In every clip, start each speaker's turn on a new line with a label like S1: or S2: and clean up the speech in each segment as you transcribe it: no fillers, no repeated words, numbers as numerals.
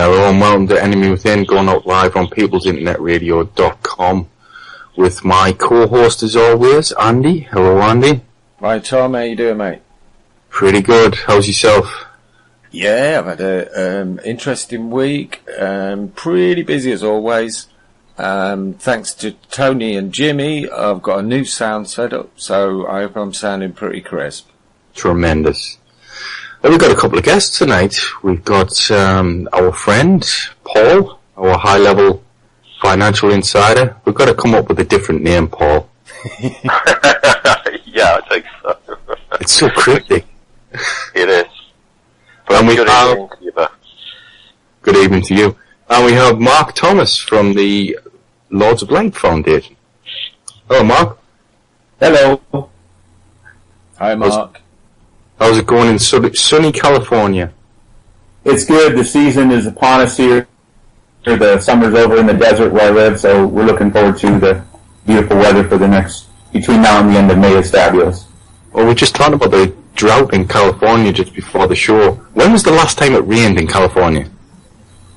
S1: Hello and welcome to Enemy Within, going out live on peoplesinternetradio.com with my co-host as always, Andy. Hello, Andy.
S2: Right, Tom, how you doing, mate?
S1: Pretty good. How's yourself?
S2: Yeah, I've had an interesting week. Pretty busy as always. Thanks to Tony and Jimmy, I've got a new sound set up, so I hope I'm sounding pretty crisp.
S1: Tremendous. We've got a couple of guests tonight. We've got our friend, Paul, our high-level financial insider. We've got to come up with a different name, Paul.
S3: Yeah, I think so.
S1: It's so cryptic.
S3: It is. But
S1: And we
S3: good
S1: have,
S3: evening to you both.
S1: good evening to you. And we have Mark Thomas from the Lords of Light Foundation. Hello, Mark.
S4: Hello.
S2: Hi, Mark.
S1: How's it going in sunny California?
S4: It's good. The season is upon us here. The summer's over in the desert where I live, so we're looking forward to the beautiful weather for the next, between now and the end of May. It's fabulous.
S1: Well, we're just talking about the drought in California just before the show. When was the last time it rained in California?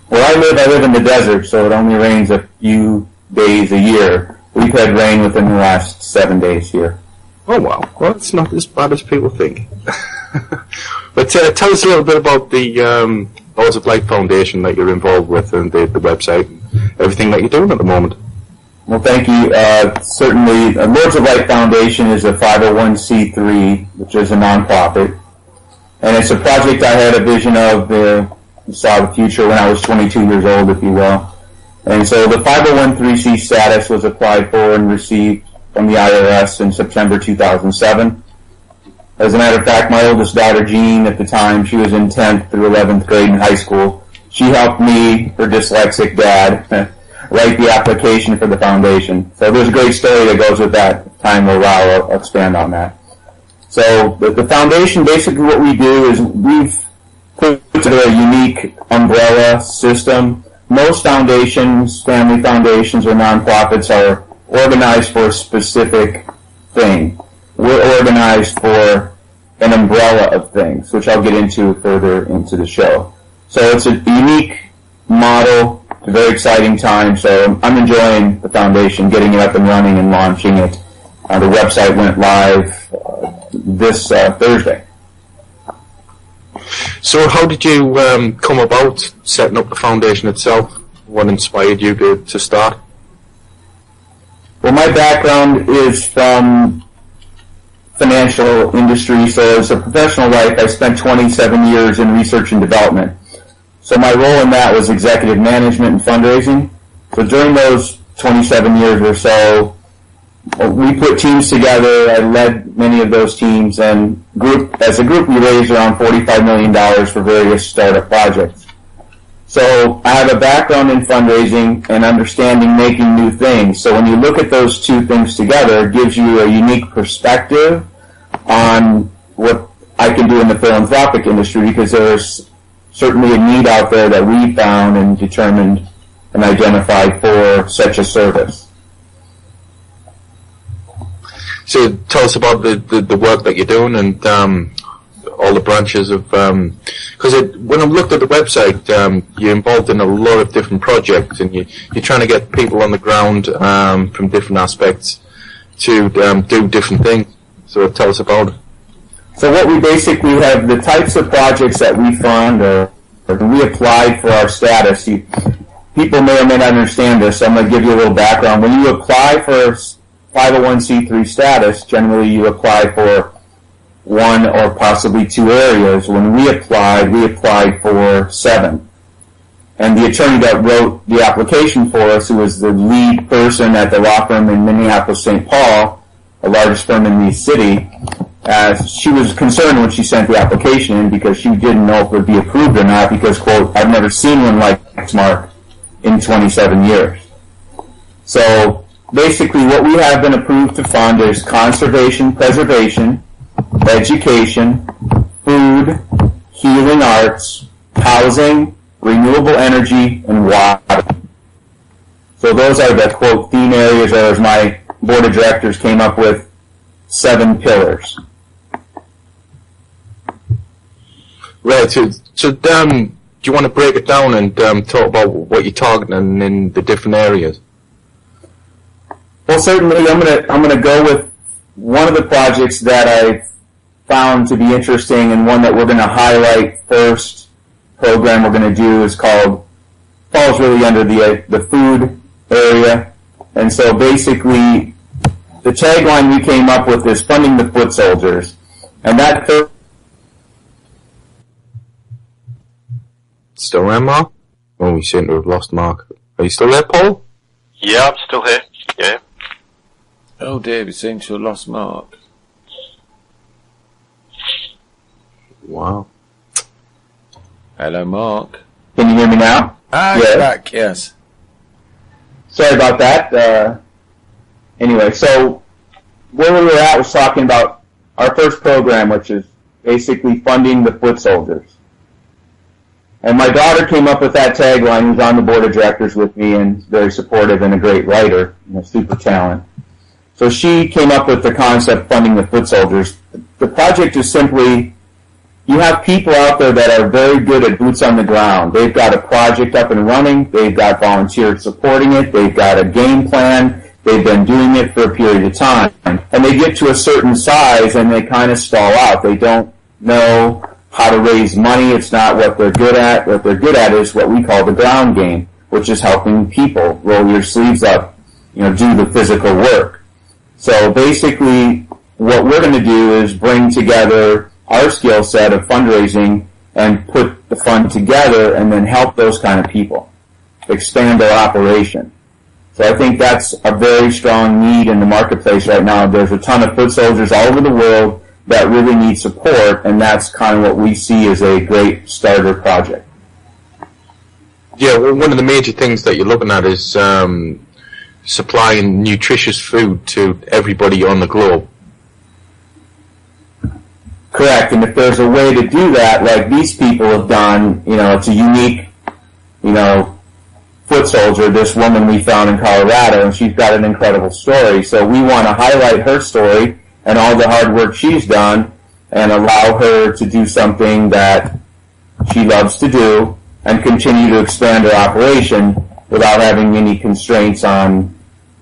S4: Where I live in the desert, so it only rains a few days a year. We've had rain within the last 7 days here.
S1: Oh, wow. Well, it's not as bad as people think. But tell us a little bit about the Lords of Light Foundation that you're involved with and the website and everything that you're doing at the moment.
S4: Well, thank you. Certainly, Lords of Light Foundation is a 501c3, which is a nonprofit. And it's a project I had a vision of, saw the future when I was 22 years old, if you will. And so the 501c status was applied for and received from the IRS in September 2007. As a matter of fact, my oldest daughter, Jean, at the time, she was in 10th through 11th grade in high school. She helped me, her dyslexic dad, write the application for the foundation. So there's a great story that goes with that. Time will allow, I'll expand on that. So the foundation, basically what we do is we've put together a unique umbrella system. Most foundations, family foundations or nonprofits, are organized for a specific thing. We're organized for an umbrella of things, which I'll get into further into the show. So it's a unique model. It's a very exciting time. So I'm enjoying the foundation, getting it up and running and launching it. The website went live this Thursday.
S1: So how did you come about setting up the foundation itself? What inspired you to start?
S4: Well, my background is from financial industry, so as a professional life, I spent 27 years in research and development. So my role in that was executive management and fundraising. So during those 27 years or so, we put teams together. I led many of those teams, and as a group, we raised around $45 million for various startup projects. So I have a background in fundraising and understanding making new things. So when you look at those two things together, it gives you a unique perspective on what I can do in the philanthropic industry, because there's certainly a need out there that we found and determined and identified for such a service.
S1: So tell us about the work that you're doing and all the branches of, because when I looked at the website, you're involved in a lot of different projects, and you're trying to get people on the ground from different aspects to do different things. So tell us about it.
S4: So what we basically have, the types of projects that we fund, or we applied for our status. People may or may not understand this, so I'm going to give you a little background. When you apply for 501c3 status, generally you apply for one or possibly two areas. When we applied for 7. And the attorney that wrote the application for us, who was the lead person at the law firm in Minneapolis, St. Paul, the largest firm in the city, she was concerned when she sent the application in because she didn't know if it would be approved or not because, quote, I've never seen one like this, Mark, in 27 years. So basically what we have been approved to fund is conservation, preservation, education, food, healing arts, housing, renewable energy, and water. So those are the, quote, theme areas, or as my board of directors came up with, 7 pillars.
S1: Right. So you want to break it down and talk about what you're targeting in the different areas?
S4: Well, certainly, I'm gonna go with one of the projects that I found to be interesting, and one that we're going to highlight first. Program we're going to do is falls really under the food area, and so basically, the tagline we came up with is funding the foot soldiers, and that.
S1: Still there, Mark? Oh, we seem to have lost Mark. Are you still there, Paul?
S3: Yeah, I'm still here. Yeah.
S2: Oh dear, we seem to have lost Mark.
S1: Wow.
S2: Hello, Mark.
S4: Can you hear me now?
S2: You're back, yes.
S4: Sorry about that. Anyway, so where we were at was talking about our first program, which is basically funding the foot soldiers. And my daughter came up with that tagline, who's on the board of directors with me and very supportive and a great writer, super talent. So she came up with the concept funding the foot soldiers. The project is simply, you have people out there that are very good at boots on the ground. They've got a project up and running. They've got volunteers supporting it. They've got a game plan. They've been doing it for a period of time. And they get to a certain size and they kind of stall out. They don't know how to raise money. It's not what they're good at. What they're good at is what we call the ground game, which is helping people roll your sleeves up, do the physical work. So basically, what we're going to do is bring together our skill set of fundraising and put the fund together and then help those kind of people expand their operation. So I think that's a very strong need in the marketplace right now. There's a ton of foot soldiers all over the world that really need support, and that's kind of what we see as a great starter project.
S1: Yeah, well, one of the major things that you're looking at is supplying nutritious food to everybody on the globe.
S4: Correct, and if there's a way to do that, like these people have done, it's a unique, foot soldier, this woman we found in Colorado, and she's got an incredible story. So we want to highlight her story and all the hard work she's done and allow her to do something that she loves to do and continue to expand her operation without having any constraints on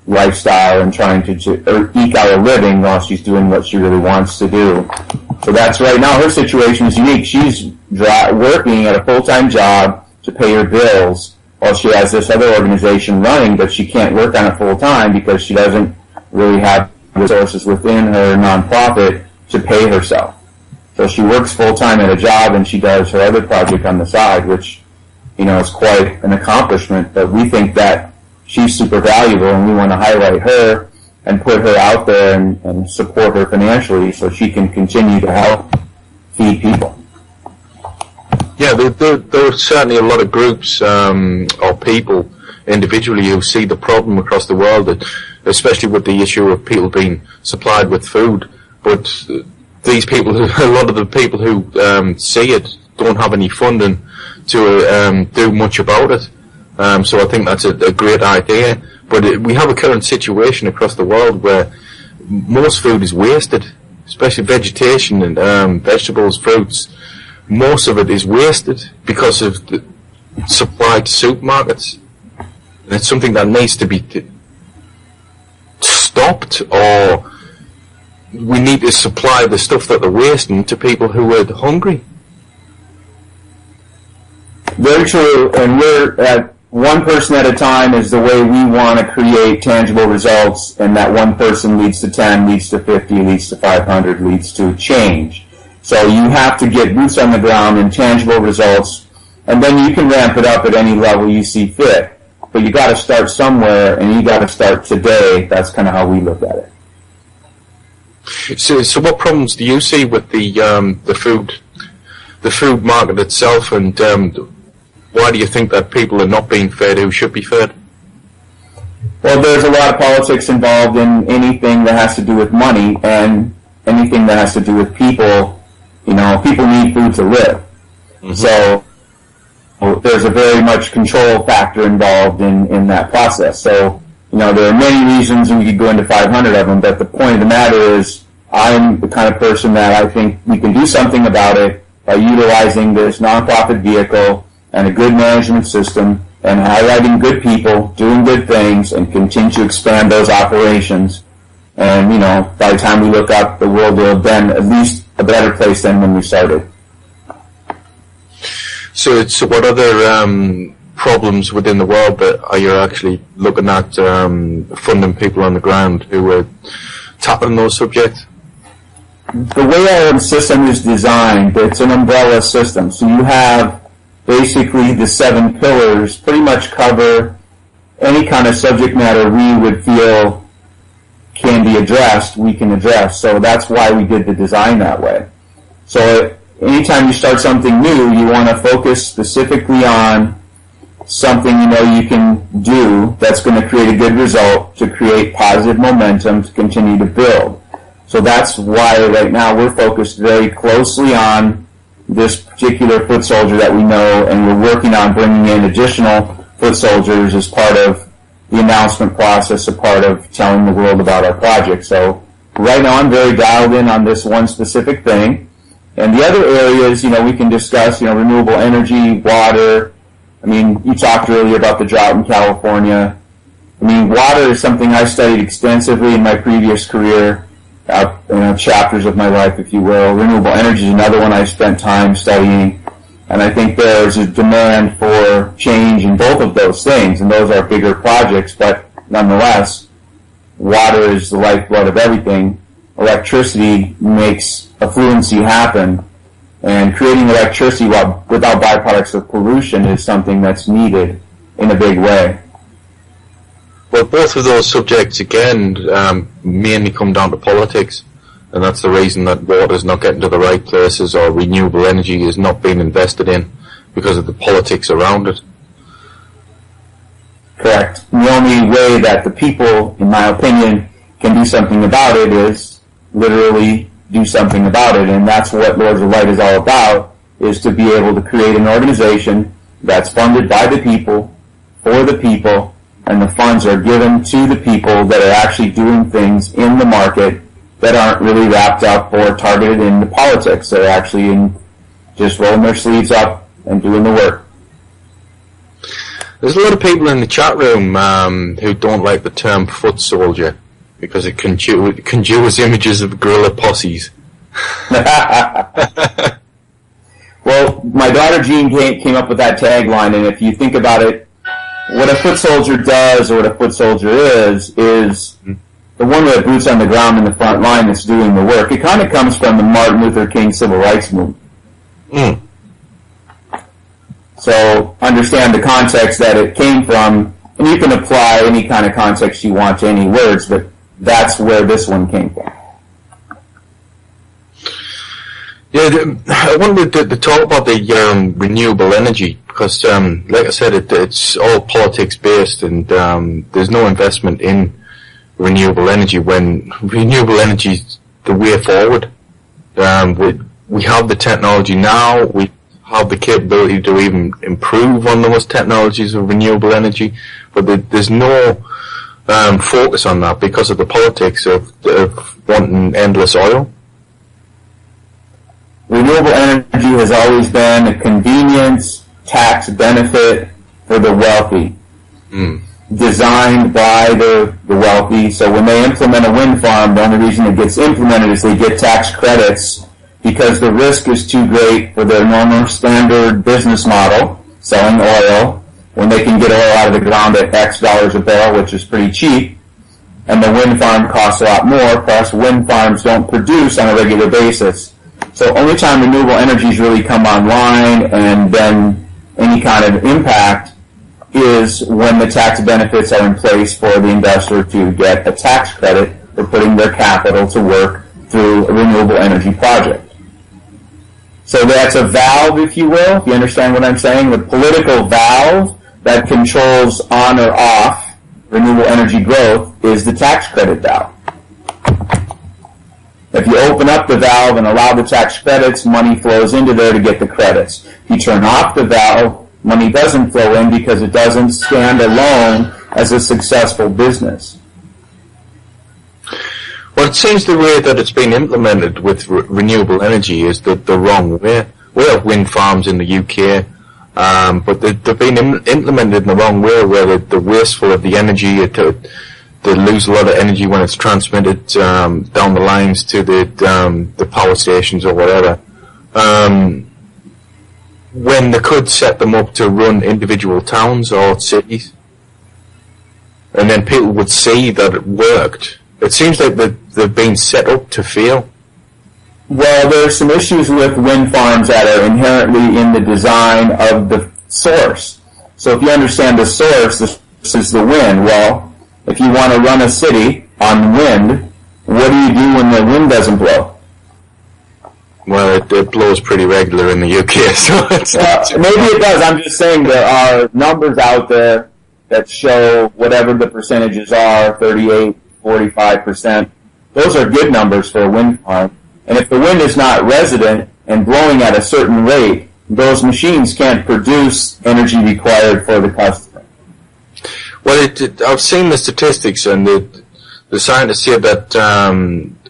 S4: lifestyle and trying to eke out a living while she's doing what she really wants to do. So that's right now, her situation is unique. She's working at a full-time job to pay her bills while she has this other organization running, but she can't work on it full-time because she doesn't really have resources within her nonprofit to pay herself. So she works full-time at a job and she does her other project on the side, which, is quite an accomplishment, but we think that she's super valuable and we want to highlight her and put her out there and support her financially so she can continue to help feed people.
S1: Yeah, there are certainly a lot of groups or people individually who see the problem across the world, especially with the issue of people being supplied with food. But these people, a lot of the people who see it don't have any funding to do much about it. So I think that's a great idea. But we have a current situation across the world where most food is wasted, especially vegetation and vegetables, fruits. Most of it is wasted because of the supply to supermarkets. And it's something that needs to be stopped, or we need to supply the stuff that they're wasting to people who are hungry.
S4: Very true, and we're at one person at a time is the way we want to create tangible results, and that one person leads to 10, leads to 50, leads to 500, leads to change. So you have to get boots on the ground and tangible results, and then you can ramp it up at any level you see fit. But you got to start somewhere, and you got to start today. That's kind of how we look at it.
S1: So what problems do you see with the food market itself, and why do you think that people are not being fed who should be fed?
S4: Well, there's a lot of politics involved in anything that has to do with money and anything that has to do with people. People need food to live. Mm-hmm. So there's a very much control factor involved in that process. So, there are many reasons, and we could go into 500 of them, but the point of the matter is I'm the kind of person that I think we can do something about it by utilizing this nonprofit vehicle and a good management system and highlighting good people, doing good things, and continue to expand those operations. And, by the time we look up, the world will have been at least a better place than when we started.
S1: So what other problems within the world that are you actually looking at funding people on the ground who are tackling those subjects?
S4: The way our system is designed, it's an umbrella system. So you have basically the 7 pillars pretty much cover any kind of subject matter we would feel can be addressed, we can address. So that's why we did the design that way. So anytime you start something new, you want to focus specifically on something you can do that's going to create a good result, to create positive momentum, to continue to build. So that's why right now we're focused very closely on this particular foot soldier that we know, and we're working on bringing in additional foot soldiers as part of the announcement process, a part of telling the world about our project. So right now I'm very dialed in on this one specific thing. And the other areas, we can discuss, renewable energy, water. You talked earlier about the drought in California. Water is something I studied extensively in my previous career, chapters of my life, if you will. Renewable energy is another one I spent time studying. And I think there's a demand for change in both of those things, and those are bigger projects, but nonetheless, water is the lifeblood of everything. Electricity makes affluency happen, and creating electricity without byproducts of pollution is something that's needed in a big way.
S1: Well, both of those subjects, again, mainly come down to politics. And that's the reason that water is not getting to the right places, or renewable energy is not being invested in, because of the politics around it.
S4: Correct. The only way that the people, in my opinion, can do something about it is literally do something about it. And that's what Lords of Light is all about, is to be able to create an organization that's funded by the people, for the people, and the funds are given to the people that are actually doing things in the market that aren't really wrapped up or targeted into politics. They're actually just rolling their sleeves up and doing the work.
S1: There's a lot of people in the chat room who don't like the term foot soldier because it conjures images of guerrilla posses.
S4: Well, my daughter Jean came up with that tagline, and if you think about it, what a foot soldier does, or what a foot soldier is the one with boots on the ground in the front line that's doing the work. It kind of comes from the Martin Luther King Civil Rights Movement. So understand the context that it came from, and you can apply any kind of context you want to any words, but that's where this one came from.
S1: Yeah, I wanted to talk about the renewable energy, because, like I said, it's all politics based, and there's no investment in renewable energy, when renewable energy is the way forward. We have the technology now, we have the capability to even improve on those technologies of renewable energy, but there's no focus on that because of the politics of wanting endless oil.
S4: Renewable energy has always been a convenience tax benefit for the wealthy. Designed by the wealthy. So when they implement a wind farm, the only reason it gets implemented is they get tax credits because the risk is too great for their normal standard business model, selling oil, when they can get oil out of the ground at X dollars a barrel, which is pretty cheap, and the wind farm costs a lot more, plus wind farms don't produce on a regular basis. So only time renewable energies really come online and then any kind of impact is when the tax benefits are in place for the investor to get a tax credit for putting their capital to work through a renewable energy project. So that's a valve, if you will, if you understand what I'm saying. The political valve that controls on or off renewable energy growth is the tax credit valve. If you open up the valve and allow the tax credits, money flows into there to get the credits. If you turn off the valve, money doesn't flow in because it doesn't stand alone as a successful business.
S1: Well, it seems the way that it's been implemented with renewable energy is the wrong way. We have wind farms in the UK. But they've been implemented in the wrong way, where they're wasteful of the energy. They lose a lot of energy when it's transmitted down the lines to the power stations or whatever. When they could set them up to run individual towns or cities, and then people would see that it worked. It seems like they've been set up to fail.
S4: Well, there's some issues with wind farms that are inherently in the design of the source. So if you understand the source, this is the wind. Well, if you want to run a city on wind, what do you do when the wind doesn't blow?
S1: Well, it blows pretty regular in the UK, so it's
S4: maybe it does. I'm just saying there are numbers out there that show whatever the percentages are, 38, 45%. Those are good numbers for a wind farm. And if the wind is not resident and blowing at a certain rate, those machines can't produce energy required for the customer.
S1: Well, I've seen the statistics, and the scientists say that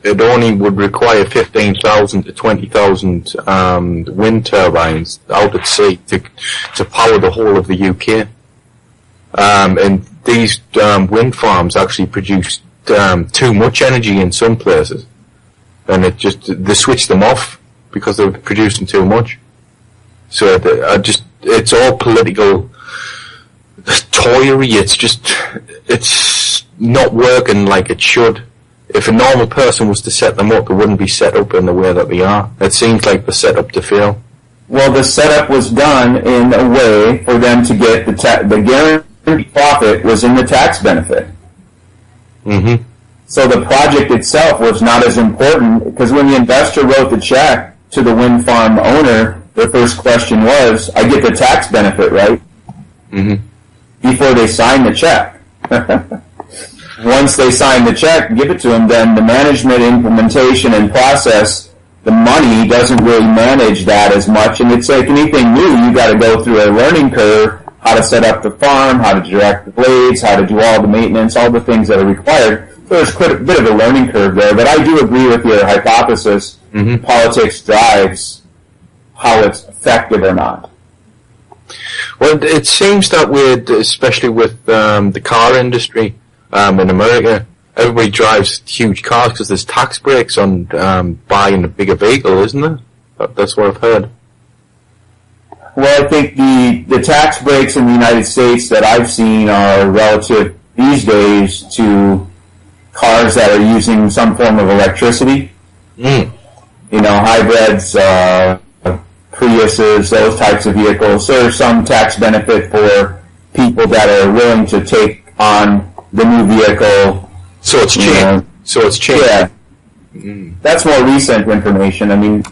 S1: it only would require 15,000 to 20,000 wind turbines out at sea to power the whole of the UK. And these wind farms actually produce too much energy in some places, and they switch them off because they're producing too much. So it's all political toyery. It's not working like it should. If a normal person was to set them up, it wouldn't be set up in the way that they are. It seems like they're set up to fail.
S4: Well, the setup was done in a way for them to get the guaranteed profit was in the tax benefit.
S1: Mm-hmm.
S4: So the project itself was not as important, because when the investor wrote the check to the wind farm owner, their first question was, I get the tax benefit, right?
S1: Mm-hmm.
S4: Before they signed the check. Once they sign the check, give it to them, then the management, implementation, and process, the money doesn't really manage that as much. And it's like anything new, you got to go through a learning curve, how to set up the farm, how to direct the blades, how to do all the maintenance, all the things that are required. So there's quite a bit of a learning curve there. But I do agree with your hypothesis. Mm-hmm. Politics drives how it's effective or not.
S1: Well, it seems that way, especially with the car industry. In America, everybody drives huge cars because there's tax breaks on buying a bigger vehicle, isn't there? That's what I've heard.
S4: Well, I think the tax breaks in the United States that I've seen are relative these days to cars that are using some form of electricity.
S1: Mm.
S4: You know, hybrids, Priuses, those types of vehicles. There's some tax benefit for people that are willing to take on the new vehicle.
S1: So it's changed.
S4: Yeah. Mm. That's more recent information. I mean,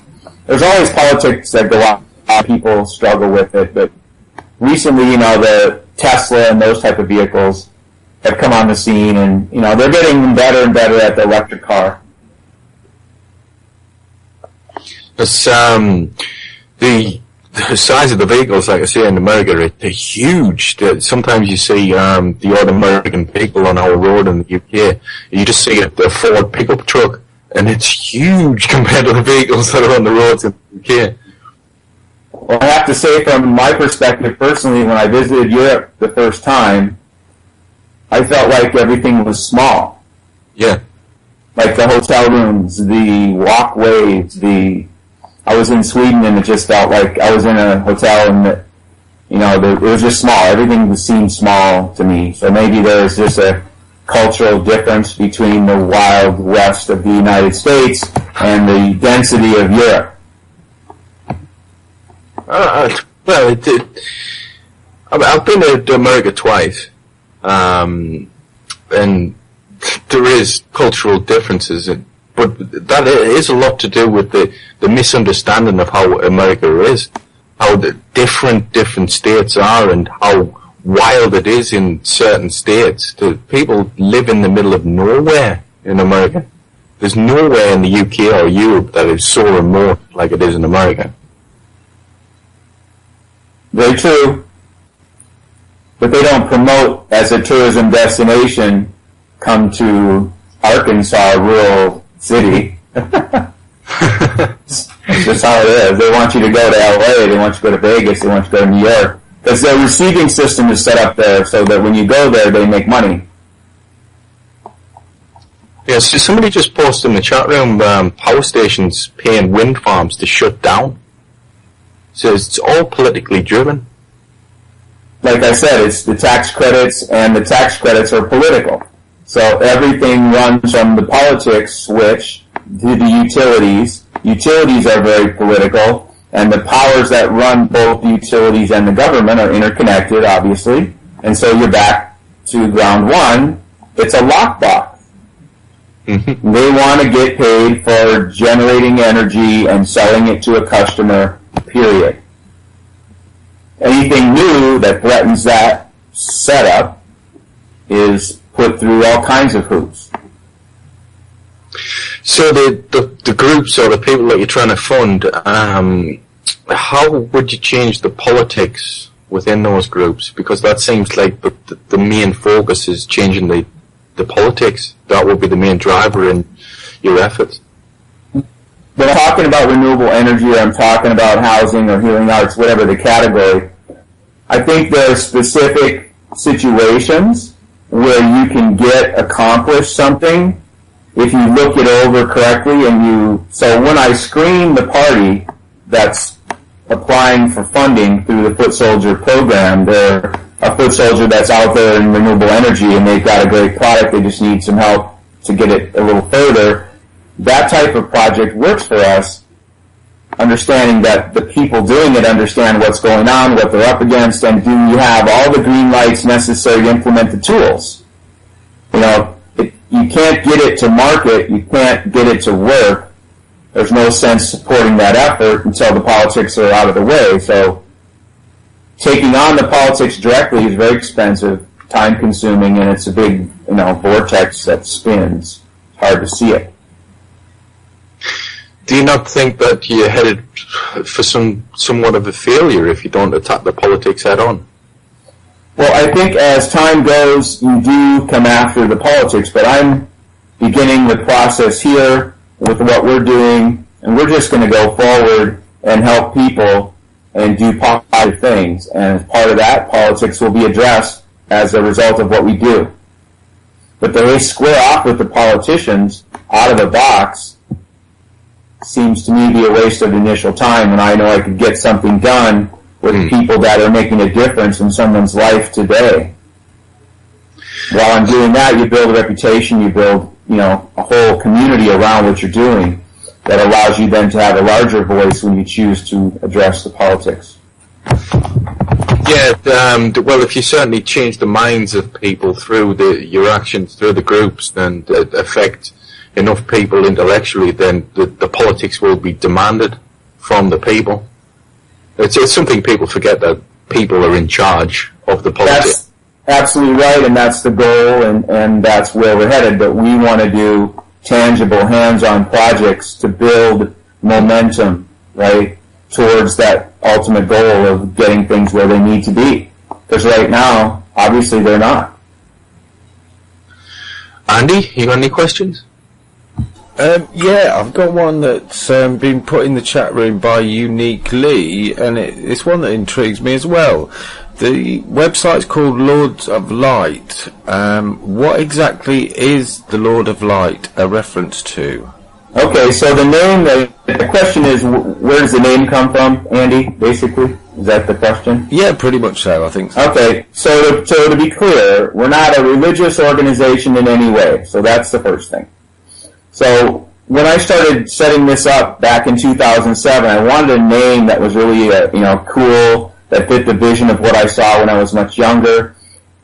S4: there's always politics that go on. People struggle with it, but recently, the Tesla and those type of vehicles have come on the scene, and, they're getting better and better at the electric car.
S1: The size of the vehicles, like I say, in America, they're huge. Sometimes you see the odd American vehicle on our road in the UK. You just see a Ford pickup truck, and it's huge compared to the vehicles that are on the roads in the UK.
S4: Well, I have to say, from my perspective personally, when I visited Europe the first time, I felt like everything was small.
S1: Yeah. Like
S4: the hotel rooms, the walkways, I was in Sweden, and it just felt like I was in a hotel, and it was just small. Everything seemed small to me. So maybe there's just a cultural difference between the wild west of the United States and the density of Europe.
S1: Well, I've been to America twice, and there is cultural differences. But that is a lot to do with the misunderstanding of how America is, how the different states are, and how wild it is in certain states. People live in the middle of nowhere in America. There's nowhere in the UK or Europe that is so remote like it is in America.
S4: Very true. But they don't promote as a tourism destination, come to Arkansas, rural city. It's just how it is. They want you to go to LA, they want you to go to Vegas, they want you to go to New York. Because their receiving system is set up there so that when you go there, they make money.
S1: Yeah, so somebody just posted in the chat room, power stations paying wind farms to shut down. So it's all politically driven.
S4: Like I said, it's the tax credits, and the tax credits are political. So everything runs from the politics switch to the utilities. Utilities are very political, and the powers that run both the utilities and the government are interconnected, obviously. And so you're back to ground one. It's a lockbox. Mm-hmm. They want to get paid for generating energy and selling it to a customer, period. Anything new that threatens that setup is put through all kinds of hoops.
S1: So the groups or the people that you're trying to fund, how would you change the politics within those groups? Because that seems like the main focus is changing the politics. That would be the main driver in your efforts.
S4: When I'm talking about renewable energy, or I'm talking about housing or healing arts, whatever the category, I think there are specific situations where you can accomplish something if you look it over correctly. So when I screen the party that's applying for funding through the Foot Soldier program, they're a foot soldier that's out there in renewable energy and they've got a great product, they just need some help to get it a little further. That type of project works for us, understanding that the people doing it understand what's going on, what they're up against, and do you have all the green lights necessary to implement the tools. You can't get it to market, you can't get it to work. There's no sense supporting that effort until the politics are out of the way. So taking on the politics directly is very expensive, time-consuming, and it's a big, vortex that spins. It's hard to see it.
S1: Do you not think that you're headed for somewhat of a failure if you don't attack the politics head on?
S4: Well, I think as time goes, you do come after the politics, but I'm beginning the process here with what we're doing, and we're just going to go forward and help people and do positive things. And as part of that, politics will be addressed as a result of what we do. But to square off with the politicians out of the box seems to me to be a waste of initial time, and I know I could get something done with people that are making a difference in someone's life today. While I'm doing that, you build a reputation, you build, a whole community around what you're doing that allows you then to have a larger voice when you choose to address the politics.
S1: Yeah, well, if you certainly change the minds of people through your actions, through the groups, then affect enough people intellectually, then the politics will be demanded from the people. It's something people forget, that people are in charge of the politics.
S4: That's absolutely right, and that's the goal, and that's where we're headed. But we want to do tangible, hands-on projects to build momentum, right, towards that ultimate goal of getting things where they need to be. Because right now, obviously, they're not.
S1: Andy, you got any questions?
S2: Yeah, I've got one that's been put in the chat room by Unique Lee, and it's one that intrigues me as well. The website's called Lords of Light. What exactly is the Lord of Light a reference to?
S4: Okay, so the name, the question is, where does the name come from, Andy, basically? Is that the question?
S2: Yeah, pretty much so, I think so.
S4: Okay, so to be clear, we're not a religious organization in any way, so that's the first thing. So when I started setting this up back in 2007, I wanted a name that was really, cool, that fit the vision of what I saw when I was much younger.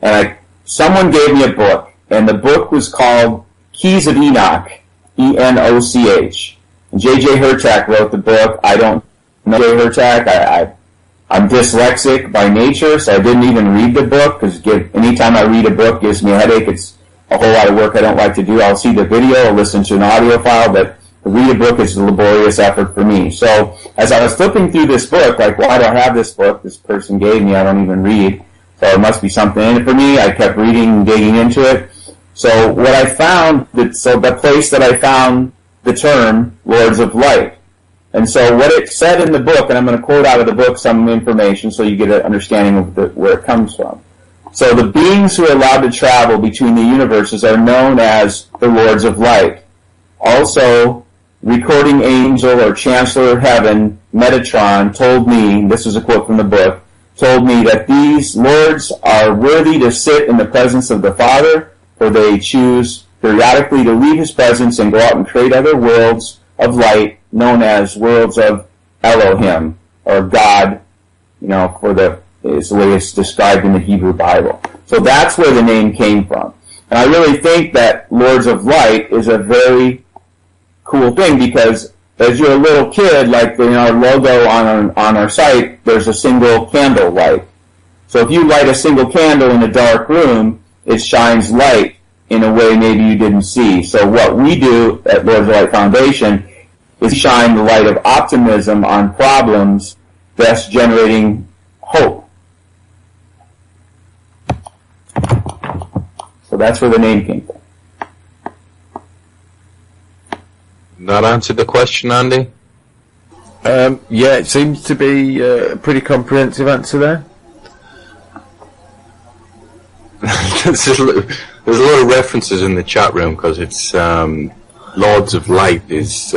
S4: And someone gave me a book, and the book was called Keys of Enoch, E-N-O-C-H. And J.J. Hurtak wrote the book. I don't know J.J. Hurtak. I'm dyslexic by nature, so I didn't even read the book, because anytime I read a book, it gives me a headache. It's a whole lot of work I don't like to do. I'll see the video or listen to an audio file, but to read a book is a laborious effort for me. So as I was flipping through this book, why do I have this book? This person gave me, I don't even read. So it must be something in it for me. I kept reading and digging into it. So what I found, the place that I found the term Lords of Light. And so what it said in the book, and I'm going to quote out of the book some information so you get an understanding of where it comes from. So the beings who are allowed to travel between the universes are known as the Lords of Light. Also, recording angel or chancellor of heaven, Metatron, told me, this is a quote from the book, told me that these lords are worthy to sit in the presence of the Father, for they choose periodically to leave his presence and go out and create other worlds of light known as worlds of Elohim, or God, is the way it's described in the Hebrew Bible. So that's where the name came from. And I really think that Lords of Light is a very cool thing, because as you're a little kid, like in our logo on our site, there's a single candle light. So if you light a single candle in a dark room, it shines light in a way maybe you didn't see. So what we do at Lords of Light Foundation is shine the light of optimism on problems, thus generating hope. So that's where the name came from.
S1: That answered the question, Andy?
S2: Yeah, it seems to be a pretty comprehensive answer there.
S1: There's a lot of references in the chat room, because it's Lords of Light is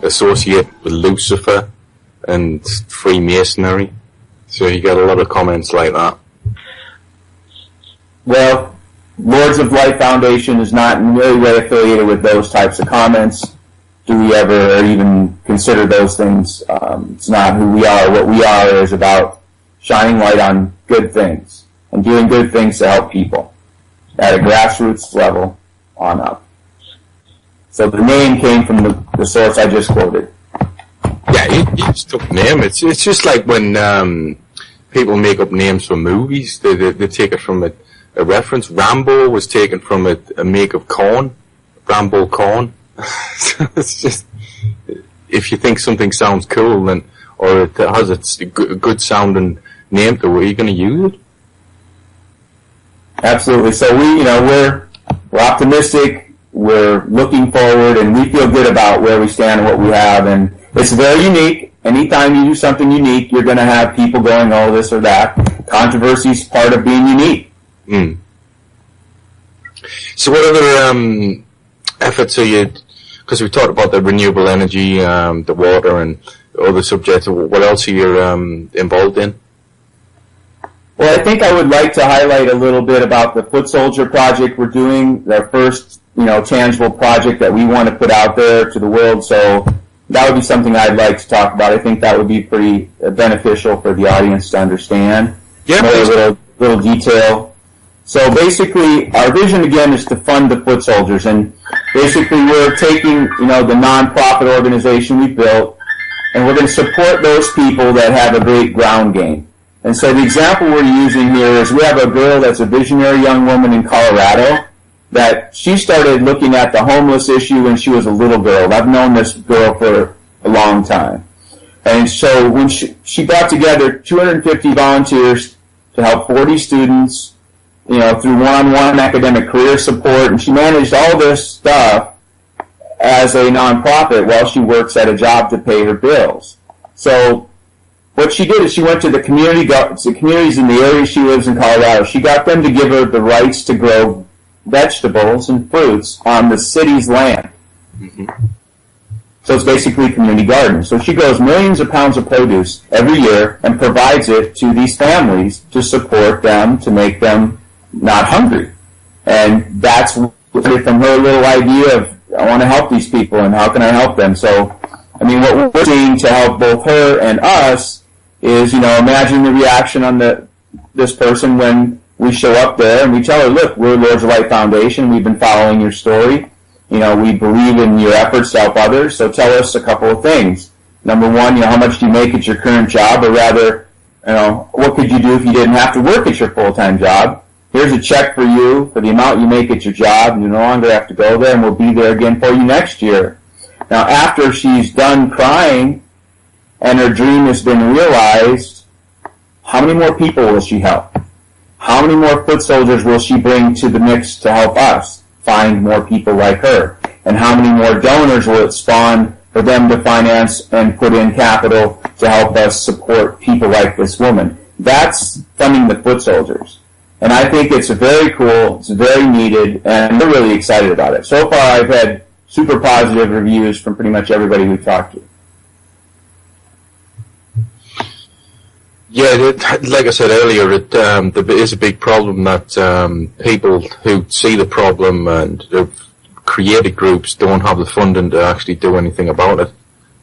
S1: associated with Lucifer and Freemasonry. So you get a lot of comments like that.
S4: Well, Lords of Light Foundation is not in any way affiliated with those types of comments. Do we ever even consider those things? It's not who we are. What we are is about shining light on good things and doing good things to help people at a grassroots level on up. So the name came from the source I just quoted.
S1: Yeah, it's a tough name. It's just like when people make up names for movies. They take it from a reference. Rambo was taken from a make of corn, Rambo corn. So it's just, if you think something sounds cool, then, or it has a good sounding name to it, you're going to use it.
S4: Absolutely. So we're optimistic. We're looking forward, and we feel good about where we stand and what we have. And it's very unique. Anytime you do something unique, you're going to have people going, oh, this or that. Controversy is part of being unique.
S1: Mm. So what other efforts are you, because we talked about the renewable energy, the water and other subjects, what else are you involved in?
S4: Well, I think I would like to highlight a little bit about the Foot Soldier project we're doing, our first, tangible project that we want to put out there to the world. So that would be something I'd like to talk about. I think that would be pretty beneficial for the audience to understand.
S1: Yeah,
S4: a little detail. So basically, our vision again is to fund the foot soldiers, and basically we're taking, the nonprofit organization we built, and we're going to support those people that have a great ground game. And so the example we're using here is we have a girl that's a visionary young woman in Colorado that she started looking at the homeless issue when she was a little girl. I've known this girl for a long time. And so when she brought together 250 volunteers to help 40 students, through one-on-one academic career support, and she managed all this stuff as a nonprofit while she works at a job to pay her bills. So what she did is she went to the communities in the area she lives in Colorado. She got them to give her the rights to grow vegetables and fruits on the city's land. Mm-hmm. So it's basically a community garden. So she grows millions of pounds of produce every year and provides it to these families to support them, to make them not hungry. And that's from her little idea of, I want to help these people, and how can I help them? So, what we're seeing to help both her and us is, imagine the reaction on this person when we show up there and we tell her, look, we're Lords of Light Foundation. We've been following your story. We believe in your efforts to help others. So tell us a couple of things. Number one, how much do you make at your current job? Or rather, what could you do if you didn't have to work at your full-time job? Here's a check for you for the amount you make at your job. You no longer have to go there, and we'll be there again for you next year. Now, after she's done crying and her dream has been realized, how many more people will she help? How many more foot soldiers will she bring to the mix to help us find more people like her? And how many more donors will it spawn for them to finance and put in capital to help us support people like this woman. That's funding the foot soldiers. And I think it's very cool, it's very needed, and we're really excited about it. So far, I've had super positive reviews from pretty much everybody we've talked to.
S1: Yeah, like I said earlier, there is a big problem that people who see the problem and have created groups don't have the funding to actually do anything about it.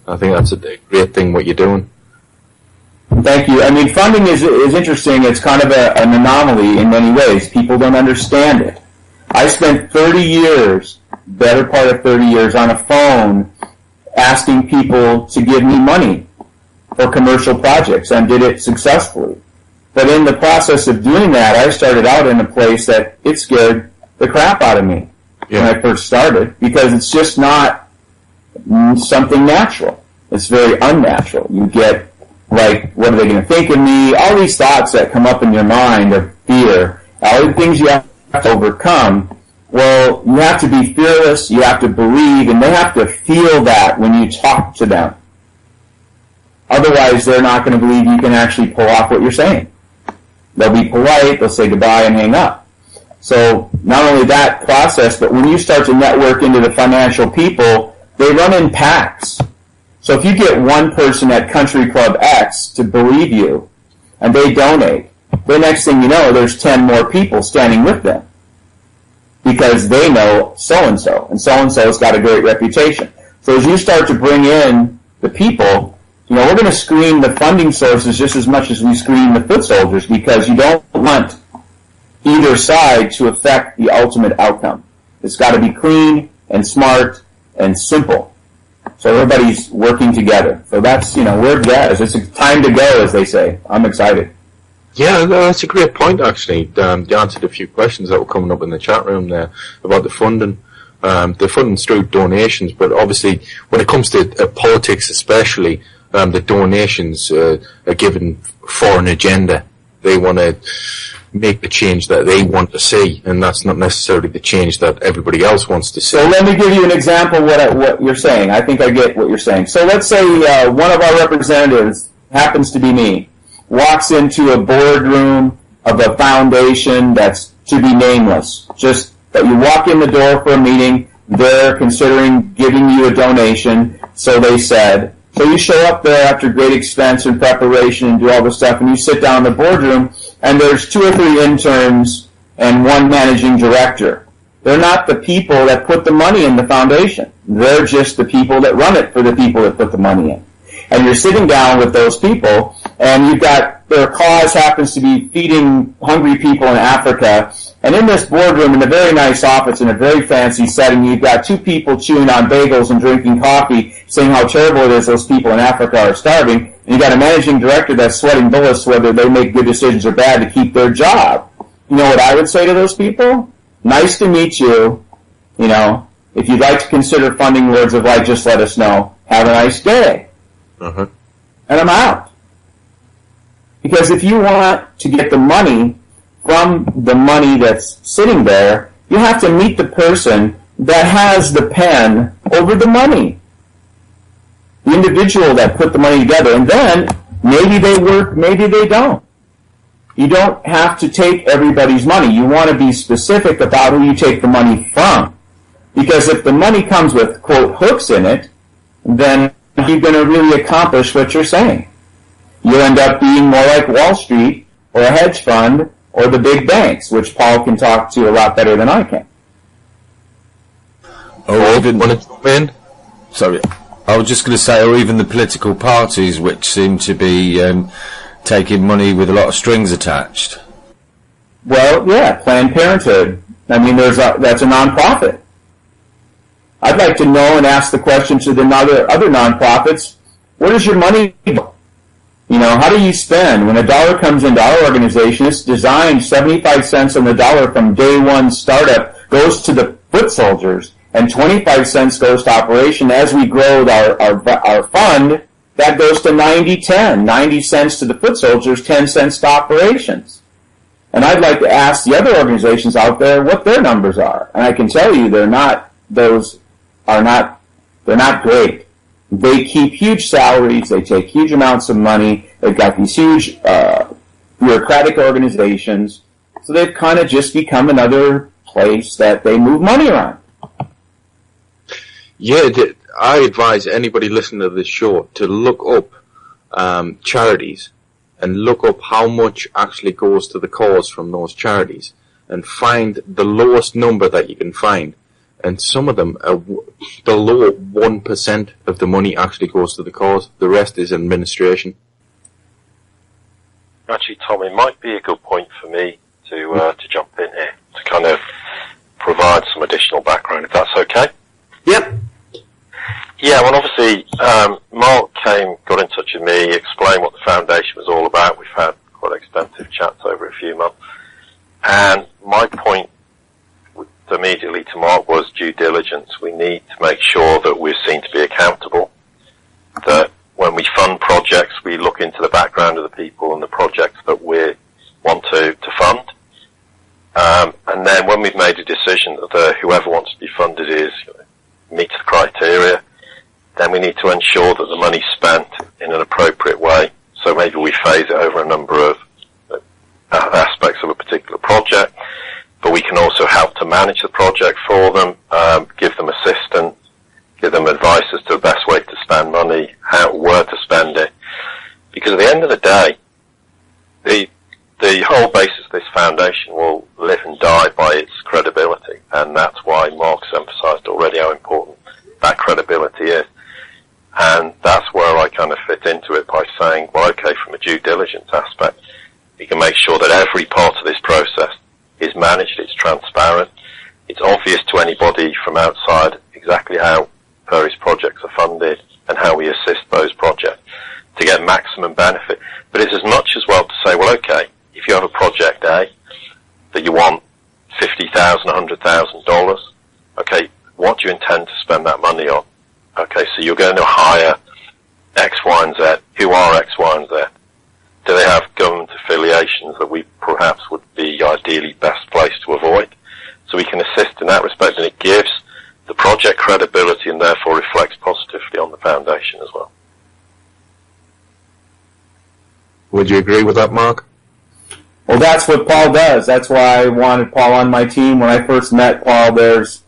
S1: I think that's a great thing what you're doing.
S4: Thank you. I mean, funding is interesting. It's kind of an anomaly in many ways. People don't understand it. I spent 30 years, better part of 30 years, on a phone asking people to give me money for commercial projects, and did it successfully. But in the process of doing that, I started out in a place that it scared the crap out of me when I first started, because it's just not something natural. It's very unnatural. You get, like, what are they going to think of me? All these thoughts that come up in your mind of fear, all the things you have to overcome. Well, you have to be fearless, you have to believe, and they have to feel that when you talk to them. Otherwise, they're not going to believe you can actually pull off what you're saying. They'll be polite, they'll say goodbye and hang up. So not only that process, but when you start to network into the financial people, they run in packs. So if you get one person at Country Club X to believe you, and they donate, the next thing you know, there's 10 more people standing with them. Because they know so-and-so, and so-and-so's got a great reputation. So as you start to bring in the people, you know, we're going to screen the funding sources just as much as we screen the foot soldiers, because you don't want either side to affect the ultimate outcome. It's got to be clean and smart and simple. So everybody's working together. So that's, you know, we're jazzed. It's time to go, as they say. I'm excited.
S1: Yeah, no, that's a great point, actually. You answered a few questions that were coming up in the chat room there about the funding. The funding's through donations, but obviously when it comes to politics especially, the donations are given for an agenda. They want to make the change that they want to see, and that's not necessarily the change that everybody else wants to see.
S4: So let me give you an example of what you're saying. I think I get what you're saying. So let's say one of our representatives, happens to be me, walks into a boardroom of a foundation that's to be nameless. Just that you walk in the door for a meeting, they're considering giving you a donation, so they said. So you show up there after great expense and preparation and do all this stuff, and you sit down in the boardroom, and there's 2 or 3 interns and 1 managing director. They're not the people that put the money in the foundation. They're just the people that run it for the people that put the money in. And you're sitting down with those people, and you've got, their cause happens to be feeding hungry people in Africa. And in this boardroom, in a very nice office, in a very fancy setting, you've got 2 people chewing on bagels and drinking coffee, saying how terrible it is those people in Africa are starving. And you've got a managing director that's sweating bullets whether they make good decisions or bad to keep their job. You know what I would say to those people? Nice to meet you. You know, if you'd like to consider funding Words of Light, just let us know. Have a nice day.
S1: Uh-huh.
S4: And I'm out. Because if you want to get the money from the money that's sitting there, you have to meet the person that has the pen over the money. The individual that put the money together. And then, maybe they work, maybe they don't. You don't have to take everybody's money. You want to be specific about who you take the money from. Because if the money comes with, quote, hooks in it, then you're going to really accomplish what you're saying. You'll end up being more like Wall Street or a hedge fund or the big banks, which Paul can talk to a lot better than I can.
S2: Or even, sorry, I was just going to say, or even the political parties, which seem to be taking money with a lot of strings attached.
S4: Well, yeah, Planned Parenthood. I mean, that's a nonprofit. I'd like to know and ask the question to the other nonprofits, where does your money go? You know, how do you spend? When a dollar comes into our organization, it's designed 75 cents on the dollar from day one startup goes to the foot soldiers, and 25 cents goes to operation. As we grow our fund, that goes to 90-10. 90 cents to the foot soldiers, 10 cents to operations. And I'd like to ask the other organizations out there what their numbers are. And I can tell you they're not great. they keep huge salaries, they take huge amounts of money, they've got these huge bureaucratic organizations, so they've kind of just become another place that they move money around.
S1: Yeah, I advise anybody listening to this show to look up charities and look up how much actually goes to the cause from those charities and find the lowest number that you can find. And some of them are below 1% of the money actually goes to the cause. The rest is administration.
S3: Actually, Tom, it might be a good point for me to jump in here to kind of provide some additional background, if that's okay.
S1: Yep.
S3: Yeah, well, obviously, Mark got in touch with me, explained what the foundation was all about. We've had quite extensive chats over a few months. And my point immediately to Mark was due diligence. We need to make sure that we're seen to be accountable, that when we fund projects, we look into the background of the people and the projects that we want to fund. And then when we've made a decision that whoever wants to be funded meets the criteria, then we need to ensure that the money's spent in an appropriate way. So maybe we phase it over a number of aspects of a particular project, but we can also help to manage the project for them, give them assistance, give them advice as to the best way to spend money, where to spend it. Because at the end of the day, the whole basis of this foundation will live and die by its credibility, and that's why Mark's emphasised already how important that credibility is. And that's where I kind of fit into it by saying, well, okay, from a due diligence aspect, we can make sure that every part of this process is managed, it's transparent, it's obvious to anybody from outside exactly how various projects are funded and how we assist those projects to get maximum benefit. But it's as much as well to say, well, okay, if you have a project A that you want $50,000, $100,000, okay, what do you intend to spend that money on? Okay, so you're going to hire X, Y, and Z. Who are X, Y, and Z? Do they have government affiliations that we perhaps would be ideally best placed to avoid? So we can assist in that respect, and it gives the project credibility and therefore reflects positively on the foundation as well.
S1: Would you agree with that, Mark?
S4: Well, that's what Paul does. That's why I wanted Paul on my team. When I first met Paul, there's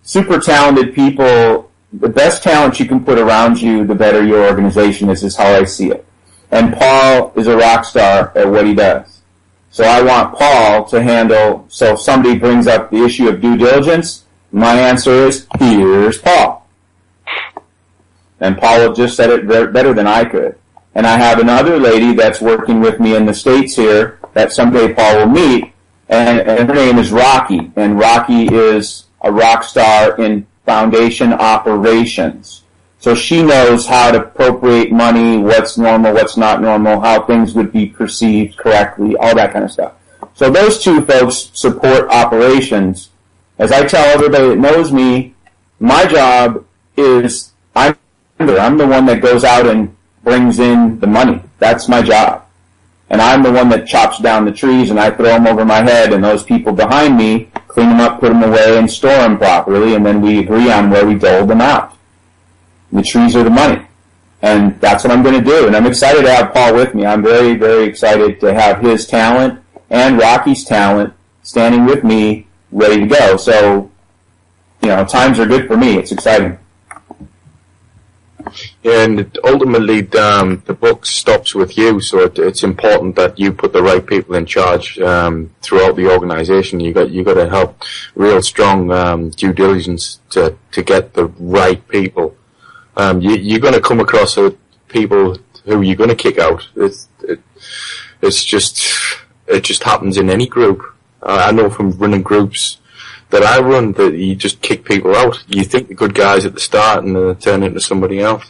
S4: super talented people. The best talent you can put around you, the better your organization is how I see it. And Paul is a rock star at what he does. So I want Paul to handle, so if somebody brings up the issue of due diligence, my answer is, here's Paul. And Paul just said it better than I could. And I have another lady that's working with me in the States here that someday Paul will meet, and her name is Rocky. And Rocky is a rock star in foundation operations. So she knows how to appropriate money, what's normal, what's not normal, how things would be perceived correctly, all that kind of stuff. So those two folks support operations. As I tell everybody that knows me, my job is I'm the one that goes out and brings in the money. That's my job. And I'm the one that chops down the trees and I throw them over my head, and those people behind me clean them up, put them away, and store them properly, and then we agree on where we dole them out. The trees are the money. And that's what I'm going to do. And I'm excited to have Paul with me. I'm very, very excited to have his talent and Rocky's talent standing with me, ready to go. So, times are good for me. It's exciting.
S1: And ultimately, the buck stops with you, so it's important that you put the right people in charge throughout the organisation. You got to help real strong due diligence to get the right people. You're going to come across people who you're going to kick out. It just happens in any group. I know from running groups that I run that you just kick people out. You think the good guys at the start and then they turn into somebody else.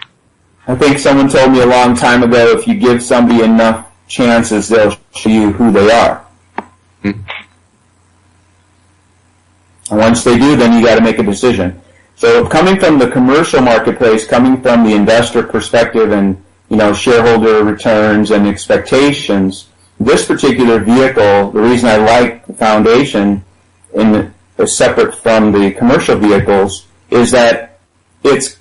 S4: I think someone told me a long time ago, if you give somebody enough chances, they'll show you who they are. And once they do, then you got to make a decision. So coming from the commercial marketplace, coming from the investor perspective and, shareholder returns and expectations, this particular vehicle, the reason I like the foundation separate from the commercial vehicles, is that it's